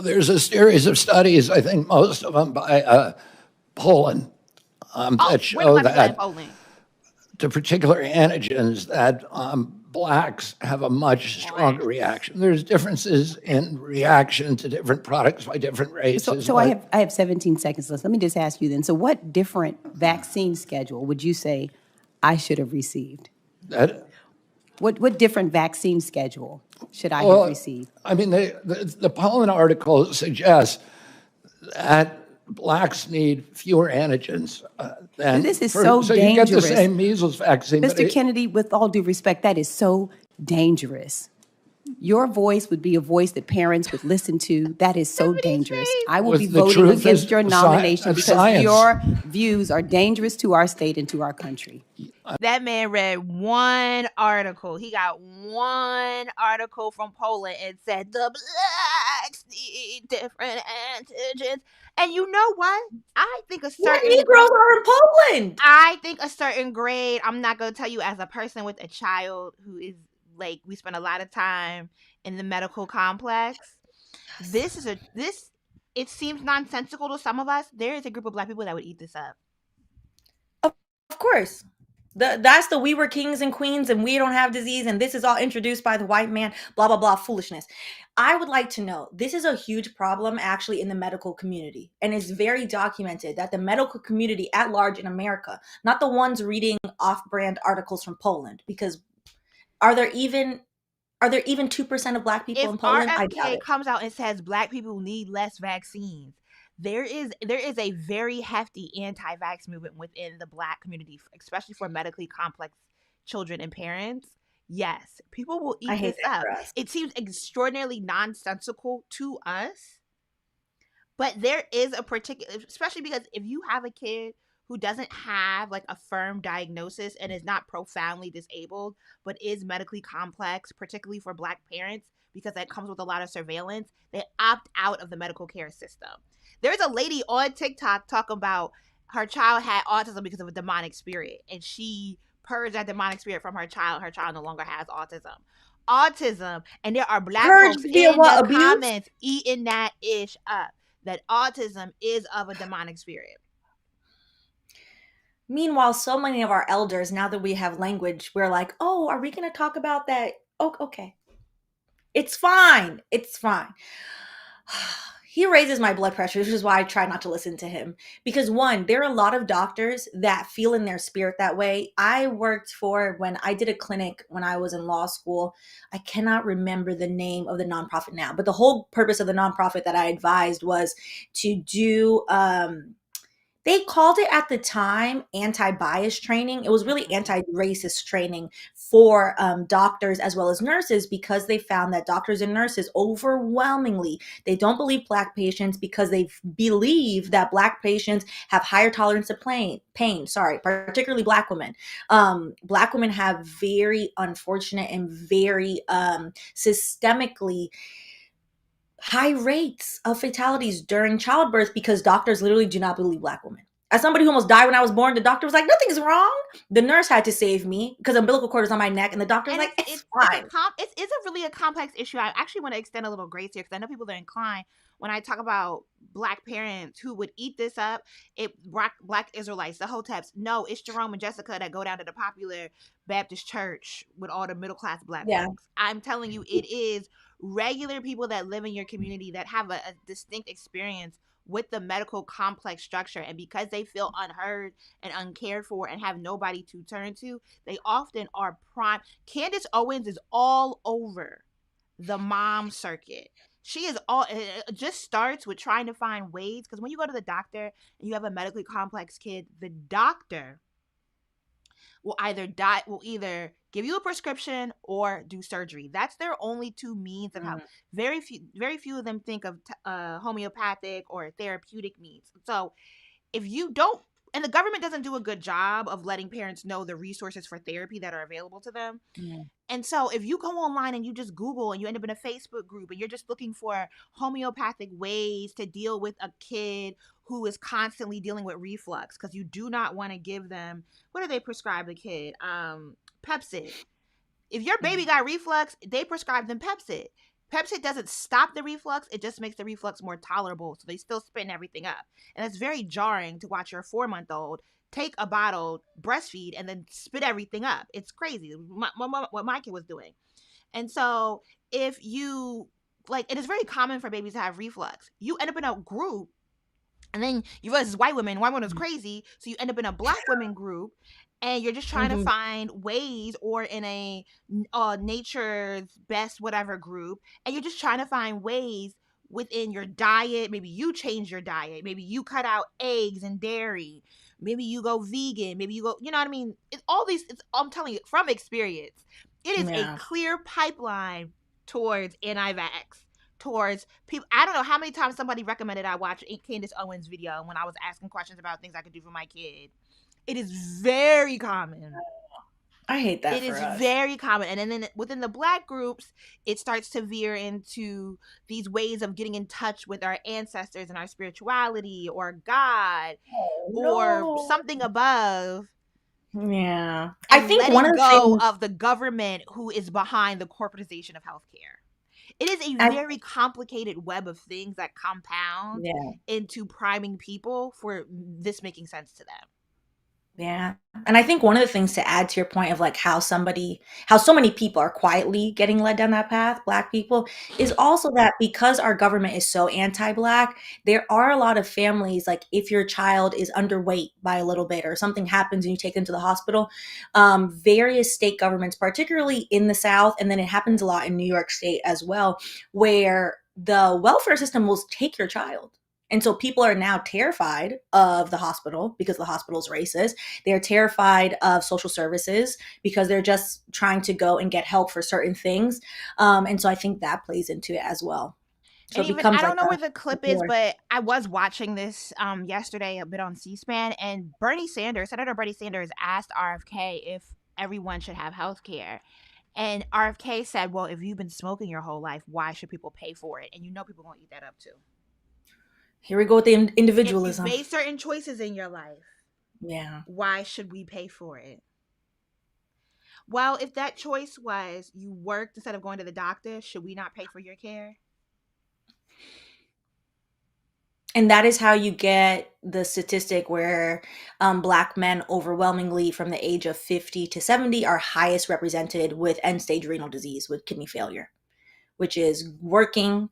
There's a series of studies, I think most of them by Poland, that show that to particular antigens that Blacks have a much stronger reaction. There's differences in reaction to different products by different races. So I have 17 seconds left. Let me just ask you then. So what different vaccine schedule would you say I should have received? What different vaccine schedule should I have received? I mean, the Poland article suggests that Blacks need fewer antigens than this is so dangerous. You get the same measles vaccine. Mr. Kennedy, with all due respect, that is so dangerous. Your voice would be a voice that parents would listen to. That is so dangerous. I will be voting against your nomination because your views are dangerous to our state and to our country. That man read one article. He got one article from Poland and said the Blacks need different antigens. And you know what? I think a certain Negroes are in Poland. I think a certain grade. I'm not gonna tell you as a person with a child who is like, we spend a lot of time in the medical complex. This it seems nonsensical to some of us, there is a group of Black people that would eat this up. Of course. That's the we were kings and queens and we don't have disease and this is all introduced by the white man, blah, blah, blah, foolishness. I would like to know, this is a huge problem actually in the medical community. And it's very documented that the medical community at large in America, not the ones reading off-brand articles from Poland, because are there even 2% of Black people in Poland? If RFK comes out and says Black people need less vaccines, there is a very hefty anti-vax movement within the Black community, especially for medically complex children and parents. Yes, people will eat this up. It seems extraordinarily nonsensical to us, but there is a particular, especially because if you have a kid who doesn't have like a firm diagnosis and is not profoundly disabled, but is medically complex, particularly for Black parents, because that comes with a lot of surveillance, they opt out of the medical care system. There's a lady on TikTok talking about her child had autism because of a demonic spirit, and she purged that demonic spirit from her child. Her child no longer has autism. And there are Black folks in the comments eating that ish up, that autism is of a demonic spirit. Meanwhile, so many of our elders, now that we have language, we're like, oh, are we going to talk about that? Oh, okay. It's fine. It's fine. He raises my blood pressure, which is why I try not to listen to him. Because one, there are a lot of doctors that feel in their spirit that way. When I did a clinic when I was in law school, I cannot remember the name of the nonprofit now, but the whole purpose of the nonprofit that I advised was to do, they called it at the time anti-bias training. It was really anti-racist training for doctors as well as nurses, because they found that doctors and nurses overwhelmingly, they don't believe Black patients because they believe that Black patients have higher tolerance to pain, particularly Black women. Black women have very unfortunate and very systemically high rates of fatalities during childbirth because doctors literally do not believe Black women. As somebody who almost died when I was born, the doctor was like, nothing's wrong. The nurse had to save me because umbilical cord was on my neck, and the doctor was like, it's fine. It's a really complex issue. I actually want to extend a little grace here because I know people are inclined when I talk about Black parents who would eat this up. Black Israelites, the Hoteps. No, it's Jerome and Jessica that go down to the popular Baptist church with all the middle class Black folks. I'm telling you, it is regular people that live in your community that have a distinct experience with the medical complex structure, and because they feel unheard and uncared for and have nobody to turn to, they often are prime. Candace Owens is all over the mom circuit. She is it just starts with trying to find ways, because when you go to the doctor and you have a medically complex kid, the doctor will either give you a prescription or do surgery. That's their only two means of help. Very few of them think of homeopathic or therapeutic means. So if you don't, and the government doesn't do a good job of letting parents know the resources for therapy that are available to them. And so if you go online and you just Google and you end up in a Facebook group and you're just looking for homeopathic ways to deal with a kid who is constantly dealing with reflux, because you do not want to give them, what do they prescribe the kid? Pepsid. If your baby got reflux, they prescribe them Pepsid. Pepsid doesn't stop the reflux. It just makes the reflux more tolerable. So they still spin everything up. And it's very jarring to watch your 4-month-old take a bottle, breastfeed, and then spit everything up. It's crazy what my kid was doing. And so if you, it is very common for babies to have reflux. You end up in a group, and then you realize it's white women is crazy. So you end up in a Black women group, and you're just trying to find ways, or in a nature's best whatever group, and you're just trying to find ways within your diet. Maybe you change your diet. Maybe you cut out eggs and dairy. Maybe you go vegan. Maybe you go, you know what I mean? I'm telling you from experience, it is a clear pipeline towards anti-vax, towards people. I don't know how many times somebody recommended I watch Candace Owens' video when I was asking questions about things I could do for my kid. It is very common. I hate that. It is very common. And then within the Black groups, it starts to veer into these ways of getting in touch with our ancestors and our spirituality, or God, or something above. Yeah. I think one of the things of the government who is behind the corporatization of healthcare. It is a very complicated web of things that compound into priming people for this making sense to them. Yeah. And I think one of the things to add to your point of like how so many people are quietly getting led down that path, Black people, is also that because our government is so anti-Black, there are a lot of families, like if your child is underweight by a little bit or something happens and you take them to the hospital, various state governments, particularly in the South, and then it happens a lot in New York State as well, where the welfare system will take your child. And so people are now terrified of the hospital because the hospital is racist. They're terrified of social services because they're just trying to go and get help for certain things. And so I think that plays into it as well. So and even, I don't know where the clip is, but I was watching this yesterday a bit on C-SPAN, and Senator Bernie Sanders asked RFK if everyone should have health care. And RFK said, well, if you've been smoking your whole life, why should people pay for it? And you know people won't eat that up too. Here we go with the individualism. If you made certain choices in your life, why should we pay for it? Well, if that choice was you worked instead of going to the doctor, should we not pay for your care? And that is how you get the statistic where Black men overwhelmingly from the age of 50 to 70 are highest represented with end-stage renal disease, with kidney failure, which is working,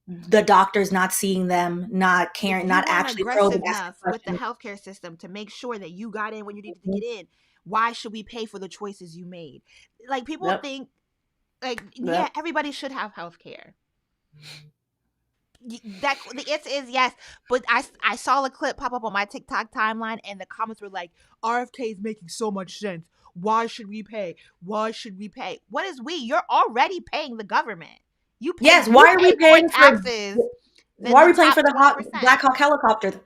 the doctors not seeing them, not caring, not actually aggressive enough with the healthcare system to make sure that you got in when you needed to get in. Why should we pay for the choices you made? Like people think, like everybody should have healthcare. That the answer is yes, but I saw a clip pop up on my TikTok timeline, and the comments were like, "RFK is making so much sense. Why should we pay? Why should we pay? What is we? You're already paying the government." Why are we paying taxes? Why are we paying for the Black Hawk helicopter?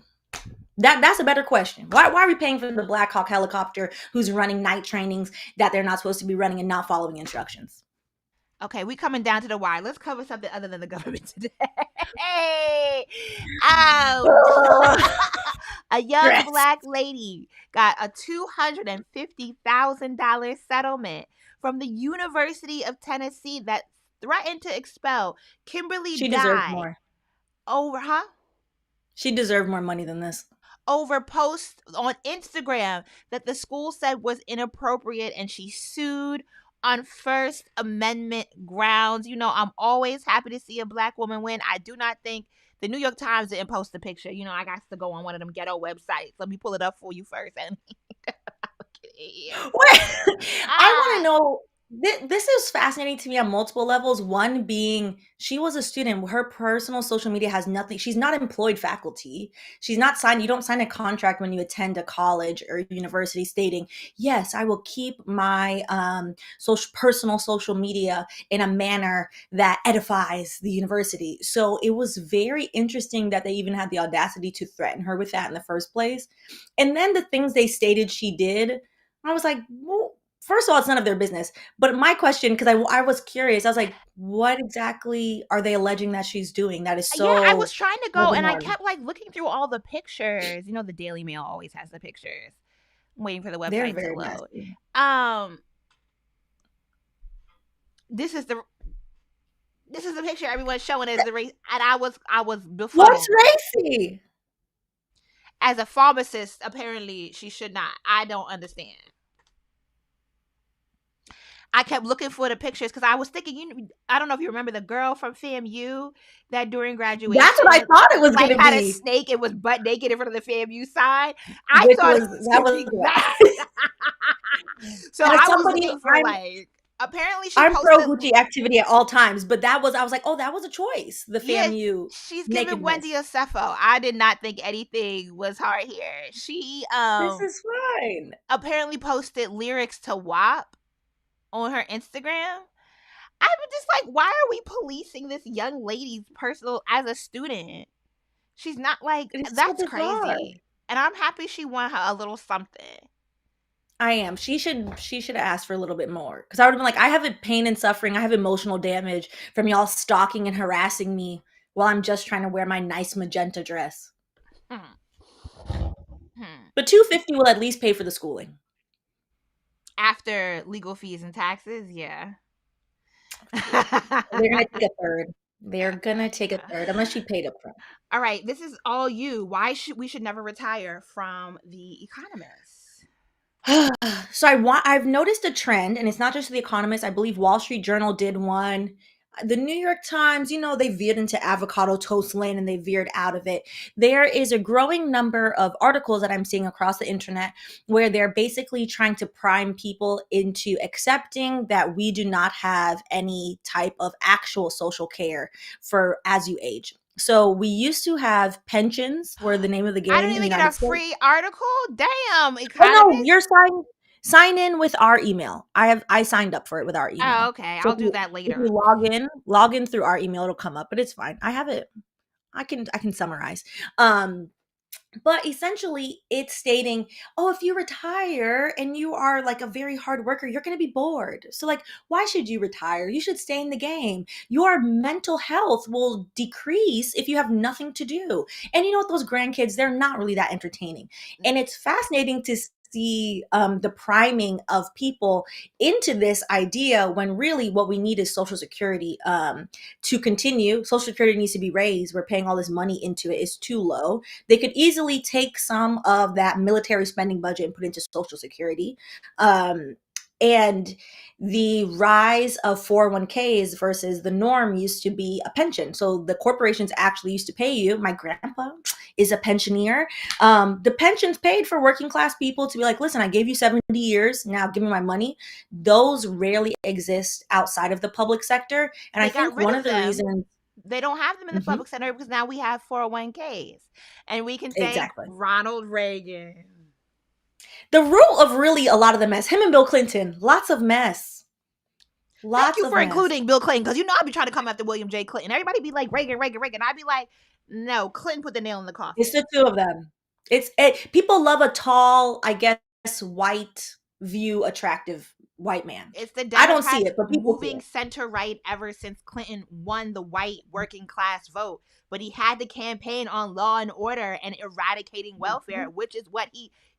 That's a better question. Why are we paying for the Black Hawk helicopter who's running night trainings that they're not supposed to be running and not following instructions? Okay, we coming down to the wire. Let's cover something other than the government today. A young Black lady got a $250,000 settlement from the University of Tennessee that threatened to expel Kimberly She deserved more. She deserved more money than this. Over posts on Instagram that the school said was inappropriate, and she sued on First Amendment grounds. You know, I'm always happy to see a Black woman win. I do not think the New York Times didn't post the picture. You know, I got to go on one of them ghetto websites. Let me pull it up for you first. And I want to know. This is fascinating to me on multiple levels. One being, she was a student. Her personal social media has nothing. She's not employed faculty. She's not signed. You don't sign a contract when you attend a college or university stating, yes, I will keep my personal social media in a manner that edifies the university. So it was very interesting that they even had the audacity to threaten her with that in the first place. And then the things they stated she did, I was like, well, first of all, it's none of their business. But my question, because I was curious, I was like, what exactly are they alleging that she's doing that is so... Yeah, I was trying to go, and I kept like looking through all the pictures. You know, the Daily Mail always has the pictures. I'm waiting for the website to load. This is the picture everyone's showing as the race, and I was before. What's racy? As a pharmacist, apparently she should not. I don't understand. I kept looking for the pictures because I was thinking, I don't know if you remember the girl from FAMU that during graduation. That's what I thought it was going to be. Had a snake. It was butt naked in front of the FAMU sign. I thought it was that. So I was looking for apparently she I'm pro Gucci activity at all times, but I was like, oh, that was a choice. The FAMU. She's giving Wendy a Cepho. I did not think anything was hard here. She this is fine. Apparently posted lyrics to WAP on her Instagram. I was just like, why are we policing this young lady's personal as a student? She's not like, that's crazy. And I'm happy she won her a little something. I am. She should have asked for a little bit more. Because I would have been like, I have pain and suffering. I have emotional damage from y'all stalking and harassing me while I'm just trying to wear my nice magenta dress. But $250 will at least pay for the schooling. After legal fees and taxes, yeah. They're gonna take a third. They're gonna take a third unless she paid up front. All right, this is all you. Why should we should never retire from The Economist? So I've noticed a trend, and it's not just The Economist. I believe Wall Street Journal did one. The New York Times, they veered into avocado toast land and they veered out of it. There is a growing number of articles that I'm seeing across the internet where they're basically trying to prime people into accepting that we do not have any type of actual social care for as you age. So we used to have pensions were the name of the game. I don't even get a free article. Damn, Economist. Oh no, you're sign in with our email. I signed up for it with our email. Oh, okay. So I'll do that later. If you log in through our email, it'll come up, but it's fine. I have it. I can summarize. But essentially it's stating, if you retire and you are like a very hard worker, you're going to be bored. So like, why should you retire? You should stay in the game. Your mental health will decrease if you have nothing to do. And you know what, those grandkids, they're not really that entertaining. And it's fascinating to see the priming of people into this idea when really what we need is Social Security to continue. Social Security needs to be raised. We're paying all this money into it. It's too low. They could easily take some of that military spending budget and put into Social Security. And the rise of 401ks versus the norm used to be a pension. So the corporations actually used to pay you. My grandpa is a pensioner. The pensions paid for working class people to be like, listen, I gave you 70 years. Now give me my money. Those rarely exist outside of the public sector. And I think one of the reasons they don't have them in the public sector because now we have 401ks and we can say Ronald Reagan. The root of really a lot of the mess, him and Bill Clinton, lots of mess. Thank you for including Bill Clinton, because I'd be trying to come after William J. Clinton. Everybody be like Reagan. I'd be like, no, Clinton put the nail in the coffin. It's the two of them. People love a tall, I guess, white view, attractive white man. It's the Democrats I don't see it, but people moving center right ever since Clinton won the white working class vote. But he had to campaign on law and order and eradicating welfare, which is what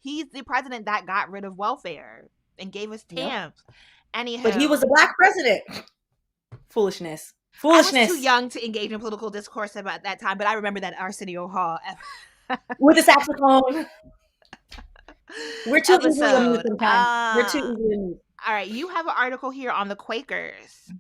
he's the president that got rid of welfare and gave us stamps. Anyhow, but he was a black president. Foolishness. I was too young to engage in political discourse about that time, but I remember that Arsenio Hall with the saxophone. We're too easily amused sometimes. We're too easily amused. All right, you have an article here on the Quakers.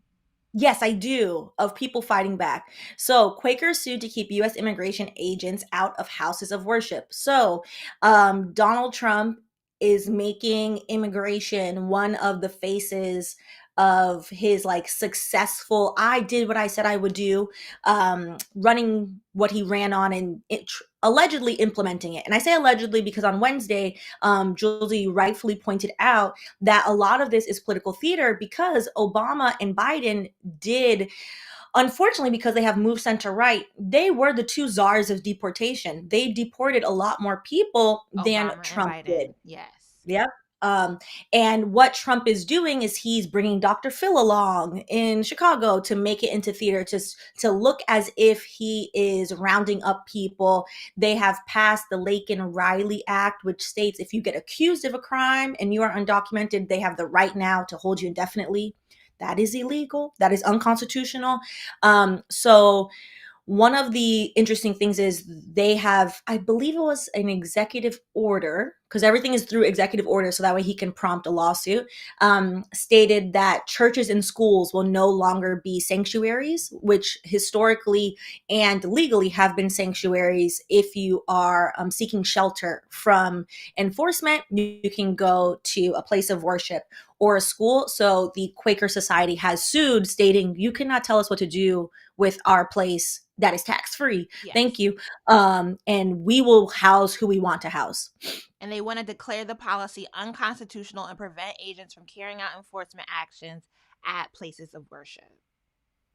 Yes, I do, of people fighting back. So Quakers sued to keep U.S. immigration agents out of houses of worship. So Donald Trump is making immigration one of the faces of his successful, I did what I said I would do, running what he ran on and allegedly implementing it. And I say allegedly because on Wednesday, Julie rightfully pointed out that a lot of this is political theater because Obama and Biden did, unfortunately, because they have moved center right, they were the two czars of deportation. They deported a lot more people than Trump did. Yes. Yep. And what Trump is doing is he's bringing Dr. Phil along in Chicago to make it into theater, to look as if he is rounding up people. They have passed the Laken-Riley Act, which states if you get accused of a crime and you are undocumented, they have the right now to hold you indefinitely. That is illegal. That is unconstitutional. So one of the interesting things is they have, I believe it was an executive order, because everything is through executive order, so that way he can prompt a lawsuit, stated that churches and schools will no longer be sanctuaries, which historically and legally have been sanctuaries. If you are seeking shelter from enforcement, you can go to a place of worship or a school. So the Quaker Society has sued, stating you cannot tell us what to do with our place that is tax-free. Yes. Thank you. And we will house who we want to house. And they want to declare the policy unconstitutional and prevent agents from carrying out enforcement actions at places of worship.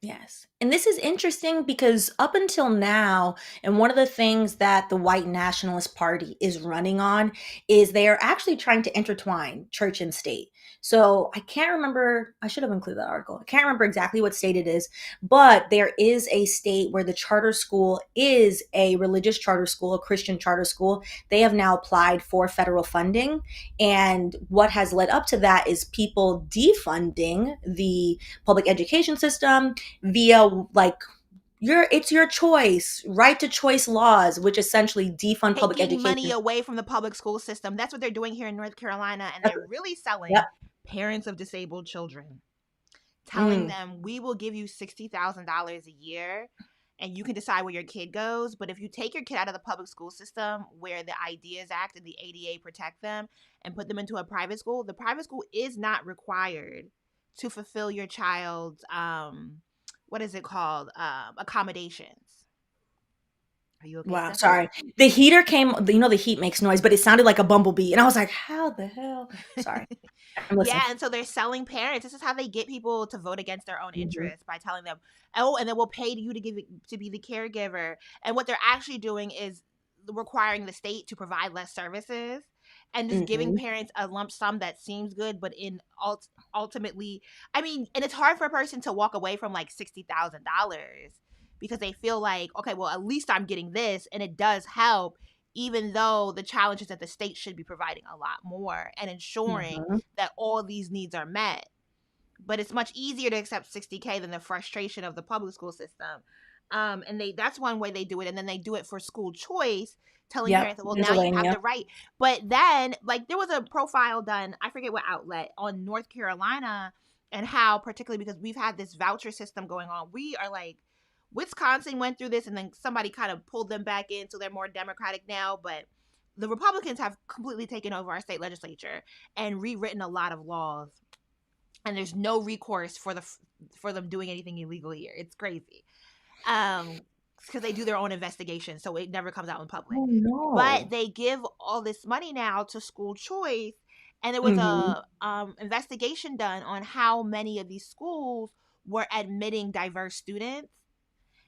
Yes. And this is interesting because up until now, and one of the things that the white nationalist party is running on is they are actually trying to intertwine church and state. So I can't remember, I should have included that article. I can't remember exactly what state it is, but there is a state where the charter school is a religious charter school, a Christian charter school. They have now applied for federal funding. And what has led up to that is people defunding the public education system via like it's your choice, right to choice laws, which essentially defund public taking education. money away from the public school system. That's what they're doing here in North Carolina, and they're really selling parents of disabled children, telling them, we will give you $60,000 a year and you can decide where your kid goes. But if you take your kid out of the public school system where the IDEAS Act and the ADA protect them and put them into a private school, the private school is not required to fulfill your child's what is it called? Accommodations. Are you okay? Wow, sorry. The heater came, the heat makes noise, but it sounded like a bumblebee. And I was like, how the hell? Sorry. Yeah, and so they're selling parents. This is how they get people to vote against their own interests, by telling them, oh, and then we'll pay you to be the caregiver. And what they're actually doing is requiring the state to provide less services and just giving parents a lump sum that seems good, but in ultimately, I mean, and it's hard for a person to walk away from like $60,000 because they feel like, okay, well, at least I'm getting this, and it does help, even though the challenge is that the state should be providing a lot more and ensuring that all these needs are met. But it's much easier to accept $60K than the frustration of the public school system. And that's one way they do it. And then they do it for school choice, telling parents, well, now you have the right. But then, like, there was a profile done, I forget what outlet, on North Carolina, and how, particularly because we've had this voucher system going on, we are like, Wisconsin went through this and then somebody kind of pulled them back in, so they're more democratic now. But the Republicans have completely taken over our state legislature and rewritten a lot of laws. And there's no recourse for them doing anything illegal here. It's crazy. Because they do their own investigation, so it never comes out in public. Oh, no. But they give all this money now to school choice. And there was a investigation done on how many of these schools were admitting diverse students,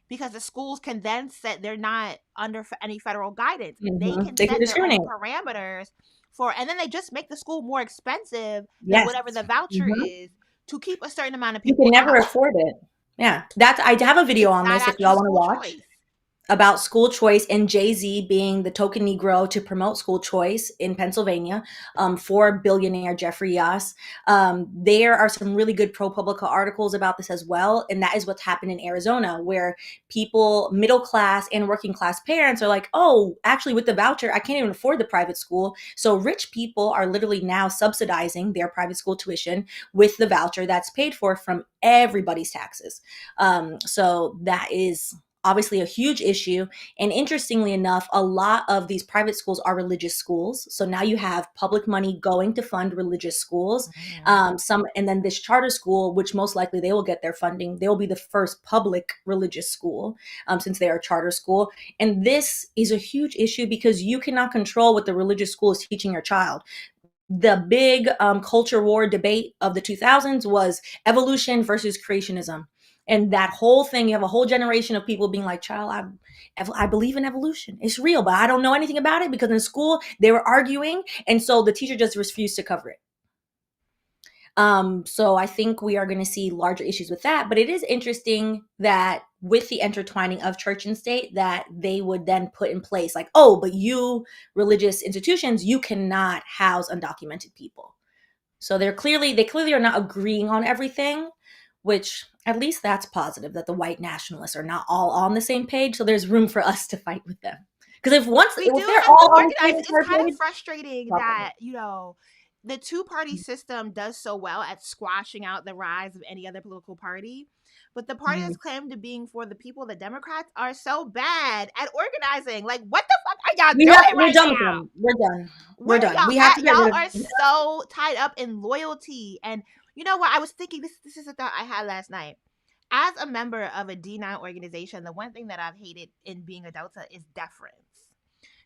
because the schools can then set, they're not under any federal guidance. They can set their own parameters and then they just make the school more expensive than whatever the voucher is to keep a certain amount of people. You can never afford it. Yeah, I have a video on this if y'all want to watch. Choice. About school choice and Jay-Z being the token Negro to promote school choice in Pennsylvania for billionaire Jeffrey Yass. There are some really good ProPublica articles about this as well. And that is what's happened in Arizona, where people, middle class and working class parents are like, oh, actually with the voucher, I can't even afford the private school. So rich people are literally now subsidizing their private school tuition with the voucher that's paid for from everybody's taxes. So that is obviously a huge issue. And interestingly enough, a lot of these private schools are religious schools. So now you have public money going to fund religious schools. And then this charter school, which most likely they will get their funding. They will be the first public religious school since they are a charter school. And this is a huge issue because you cannot control what the religious school is teaching your child. The big culture war debate of the 2000s was evolution versus creationism. And that whole thing, you have a whole generation of people being like, child, I believe in evolution. It's real, but I don't know anything about it because in school they were arguing. And so the teacher just refused to cover it. So I think we are going to see larger issues with that. But it is interesting that with the intertwining of church and state, that they would then put in place like, oh, but you religious institutions, you cannot house undocumented people. So they clearly are not agreeing on everything, which at least that's positive that the white nationalists are not all on the same page. So there's room for us to fight with them. Because if they're all organized, it's kind of frustrating that, the two-party system does so well at squashing out the rise of any other political party. But the party that's claimed to being for the people, the Democrats, are so bad at organizing. Like, what the fuck are y'all doing right now? We're done. Y'all are so tied up in loyalty. And you know what? I was thinking, this is a thought I had last night. As a member of a D9 organization, the one thing that I've hated in being a Delta is deference.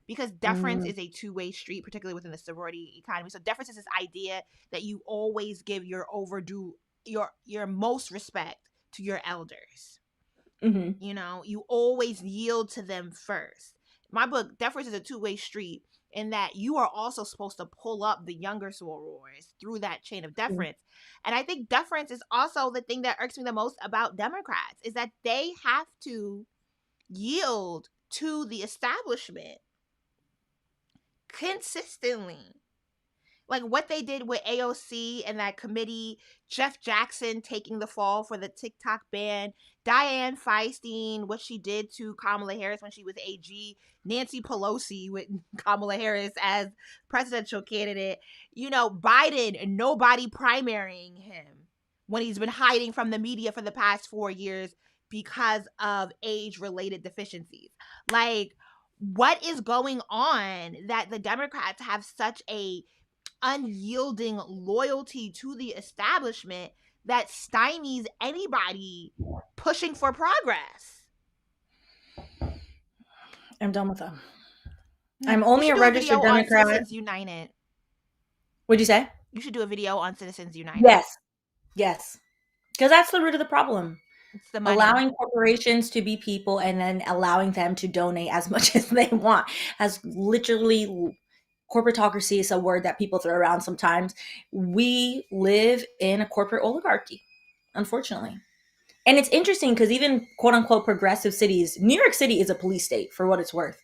Because deference is a two-way street, particularly within the sorority economy. So deference is this idea that you always give your overdue, your most respect to your elders. Mm-hmm. You know, you always yield to them first. My book, deference is a two-way street, in that you are also supposed to pull up the younger sorors through that chain of deference. And I think deference is also the thing that irks me the most about Democrats, is that they have to yield to the establishment consistently. Like what they did with AOC and that committee, Jeff Jackson taking the fall for the TikTok ban, Dianne Feinstein, what she did to Kamala Harris when she was AG, Nancy Pelosi with Kamala Harris as presidential candidate, you know, Biden and nobody primarying him when he's been hiding from the media for the past 4 years because of age-related deficiencies. Like, what is going on that the Democrats have such a unyielding loyalty to the establishment that stymies anybody pushing for progress? I'm done with them. I'm only a registered Democrat. On Citizens United. What'd you say? You should do a video on Citizens United. Yes. Because that's the root of the problem. It's the money. Allowing corporations to be people and then allowing them to donate as much as they want has literally... Corporatocracy is a word that people throw around sometimes. We live in a corporate oligarchy, unfortunately. And it's interesting because even quote unquote progressive cities, New York City is a police state for what it's worth.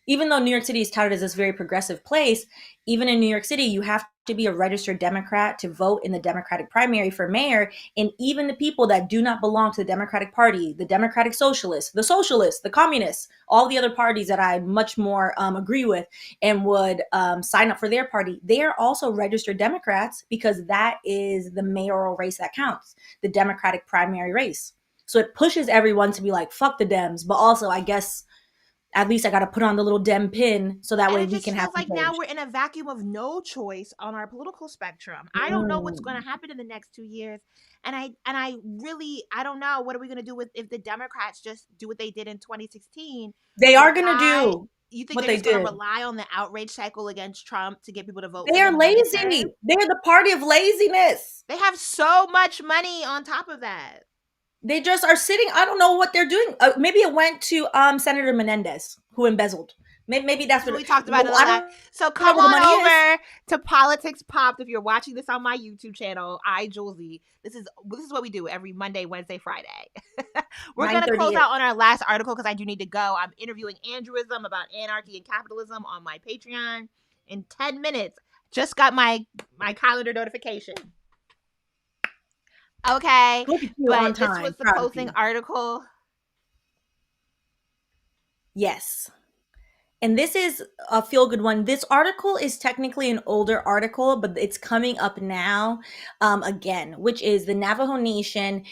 Even though New York City is touted as this very progressive place, even in New York City, you have to be a registered Democrat to vote in the Democratic primary for mayor. And even the people that do not belong to the Democratic Party, the Democratic Socialists, the Communists, all the other parties that I much more agree with and would sign up for their party, they are also registered Democrats because that is the mayoral race that counts, the Democratic primary race. So it pushes everyone to be like, fuck the Dems. But also, I guess, at least I got to put on the little Dem pin so that way we can have. It just feels like now we're in a vacuum of no choice on our political spectrum. I don't know what's going to happen in the next 2 years, and I really don't know what are we going to do with if the Democrats just do what they did in 2016. They are going to do. You think they're just going to rely on the outrage cycle against Trump to get people to vote? They are lazy. They're the party of laziness. They have so much money on top of that. They just are sitting. I don't know what they're doing. Maybe it went to Senator Menendez, who embezzled. Maybe that's what we talked about. So come on over to Politics Popped if you're watching this on my YouTube channel. Julesy. This is what we do every Monday, Wednesday, Friday. We're going to close out on our last article because I do need to go. I'm interviewing Andrewism about anarchy and capitalism on my Patreon in 10 minutes. Just got my calendar notification. Okay, but this was the closing article. Yes. And this is a feel-good one. This article is technically an older article, but it's coming up now again, which is the Navajo Nation.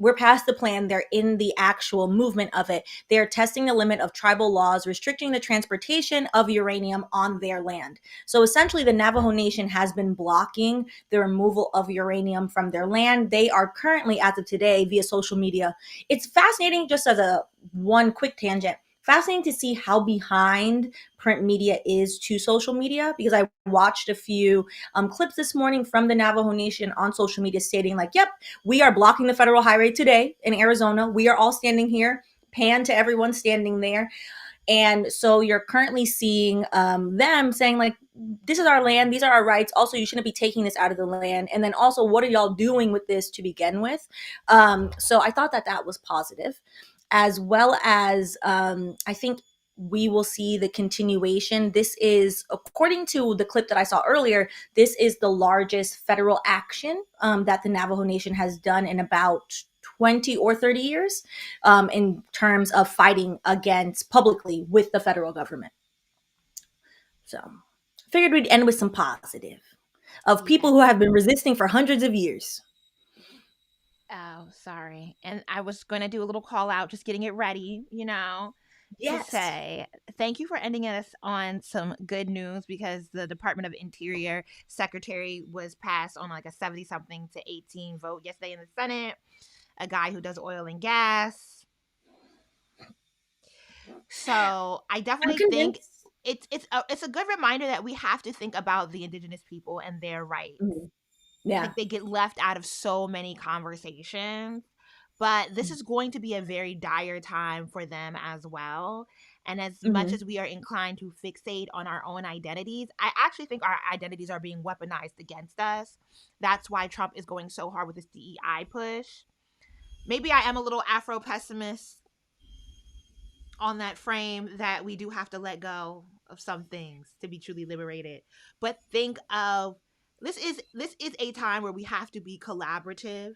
We're past the plan. They're in the actual movement of it. They're testing the limit of tribal laws, restricting the transportation of uranium on their land. So essentially, the Navajo Nation has been blocking the removal of uranium from their land. They are currently, as of today, via social media. It's fascinating, just as one quick tangent. Fascinating to see how behind print media is to social media, because I watched a few clips this morning from the Navajo Nation on social media stating like, yep, we are blocking the federal highway today in Arizona. We are all standing here, pan to everyone standing there. And so you're currently seeing them saying like, this is our land. These are our rights. Also, you shouldn't be taking this out of the land. And then also, what are y'all doing with this to begin with? So I thought that was positive. As well as I think we will see the continuation. This is, according to the clip that I saw earlier, this is the largest federal action that the Navajo Nation has done in about 20 or 30 years in terms of fighting against publicly with the federal government. So I figured we'd end with some positive of people who have been resisting for hundreds of years. Oh, sorry. And I was going to do a little call out, just getting it ready, to say thank you for ending us on some good news, because the Department of Interior Secretary was passed on like a 70-something to 18 vote yesterday in the Senate, a guy who does oil and gas. So I definitely think it's a good reminder that we have to think about the indigenous people and their rights. Mm-hmm. Yeah. Like they get left out of so many conversations. But this is going to be a very dire time for them as well. And as much as we are inclined to fixate on our own identities, I actually think our identities are being weaponized against us. That's why Trump is going so hard with this DEI push. Maybe I am a little Afro pessimist on that frame that we do have to let go of some things to be truly liberated. But think of this is a time where we have to be collaborative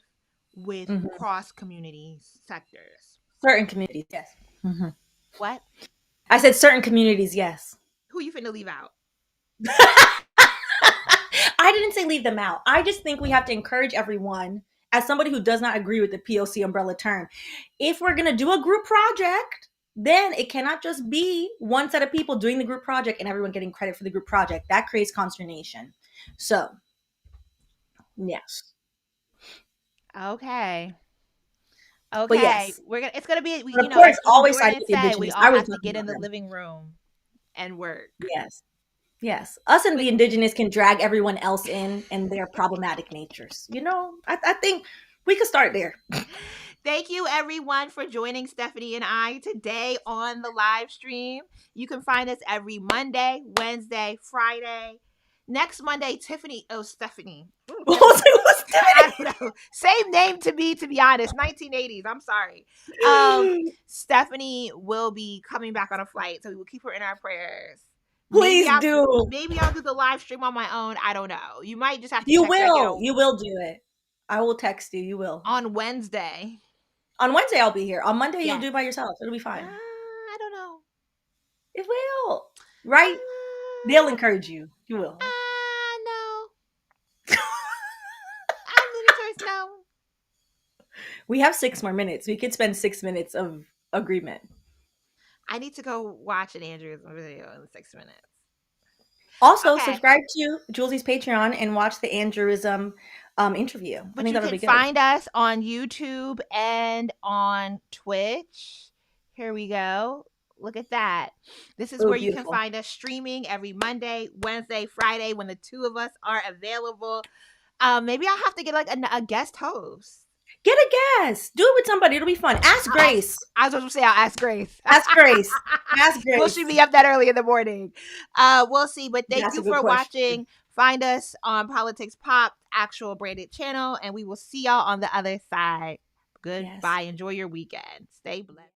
with cross communities, sectors. Certain communities, yes. What? I said certain communities, yes. Who you finna leave out? I didn't say leave them out. I just think we have to encourage everyone, as somebody who does not agree with the POC umbrella term, if we're going to do a group project, then it cannot just be one set of people doing the group project and everyone getting credit for the group project. That creates consternation. So, yes. Okay. But yes, it's gonna be but of course, always side with the indigenous. we all have to get in the living room and work. Yes. Us and the indigenous can drag everyone else in and their problematic natures. You know, I think we could start there. Thank you, everyone, for joining Stephanie and I today on the live stream. You can find us every Monday, Wednesday, Friday. Next Monday, Stephanie. I don't know. Same name to me, to be honest. 1980s. I'm sorry. Stephanie will be coming back on a flight, so we will keep her in our prayers. Please do. Maybe I'll do the live stream on my own. I don't know. You might just have to. You will. You will do it. I will text you. You will. On Wednesday. On Wednesday, I'll be here. On Monday, you'll do it by yourself. It'll be fine. I don't know. It will. Right? They'll encourage you. You will. No. I'm leaning towards no. We have 6 more minutes. We could spend 6 minutes of agreement. I need to go watch an Andrew's video in 6 minutes. Also, subscribe to Julesie's Patreon and watch the Andrewism interview. But you can find us on YouTube and on Twitch. Here we go. Look at that. This is where you can find us streaming every Monday, Wednesday, Friday when the two of us are available. Maybe I'll have to get like a guest host. Get a guest. Do it with somebody. It'll be fun. Ask Grace. I was going to say I'll ask Grace. Ask Grace. Ask Grace. Will she be up that early in the morning? We'll see. But thank you for watching. Find us on Politics Pop, actual branded channel, and we will see y'all on the other side. Goodbye. Enjoy your weekend. Stay blessed.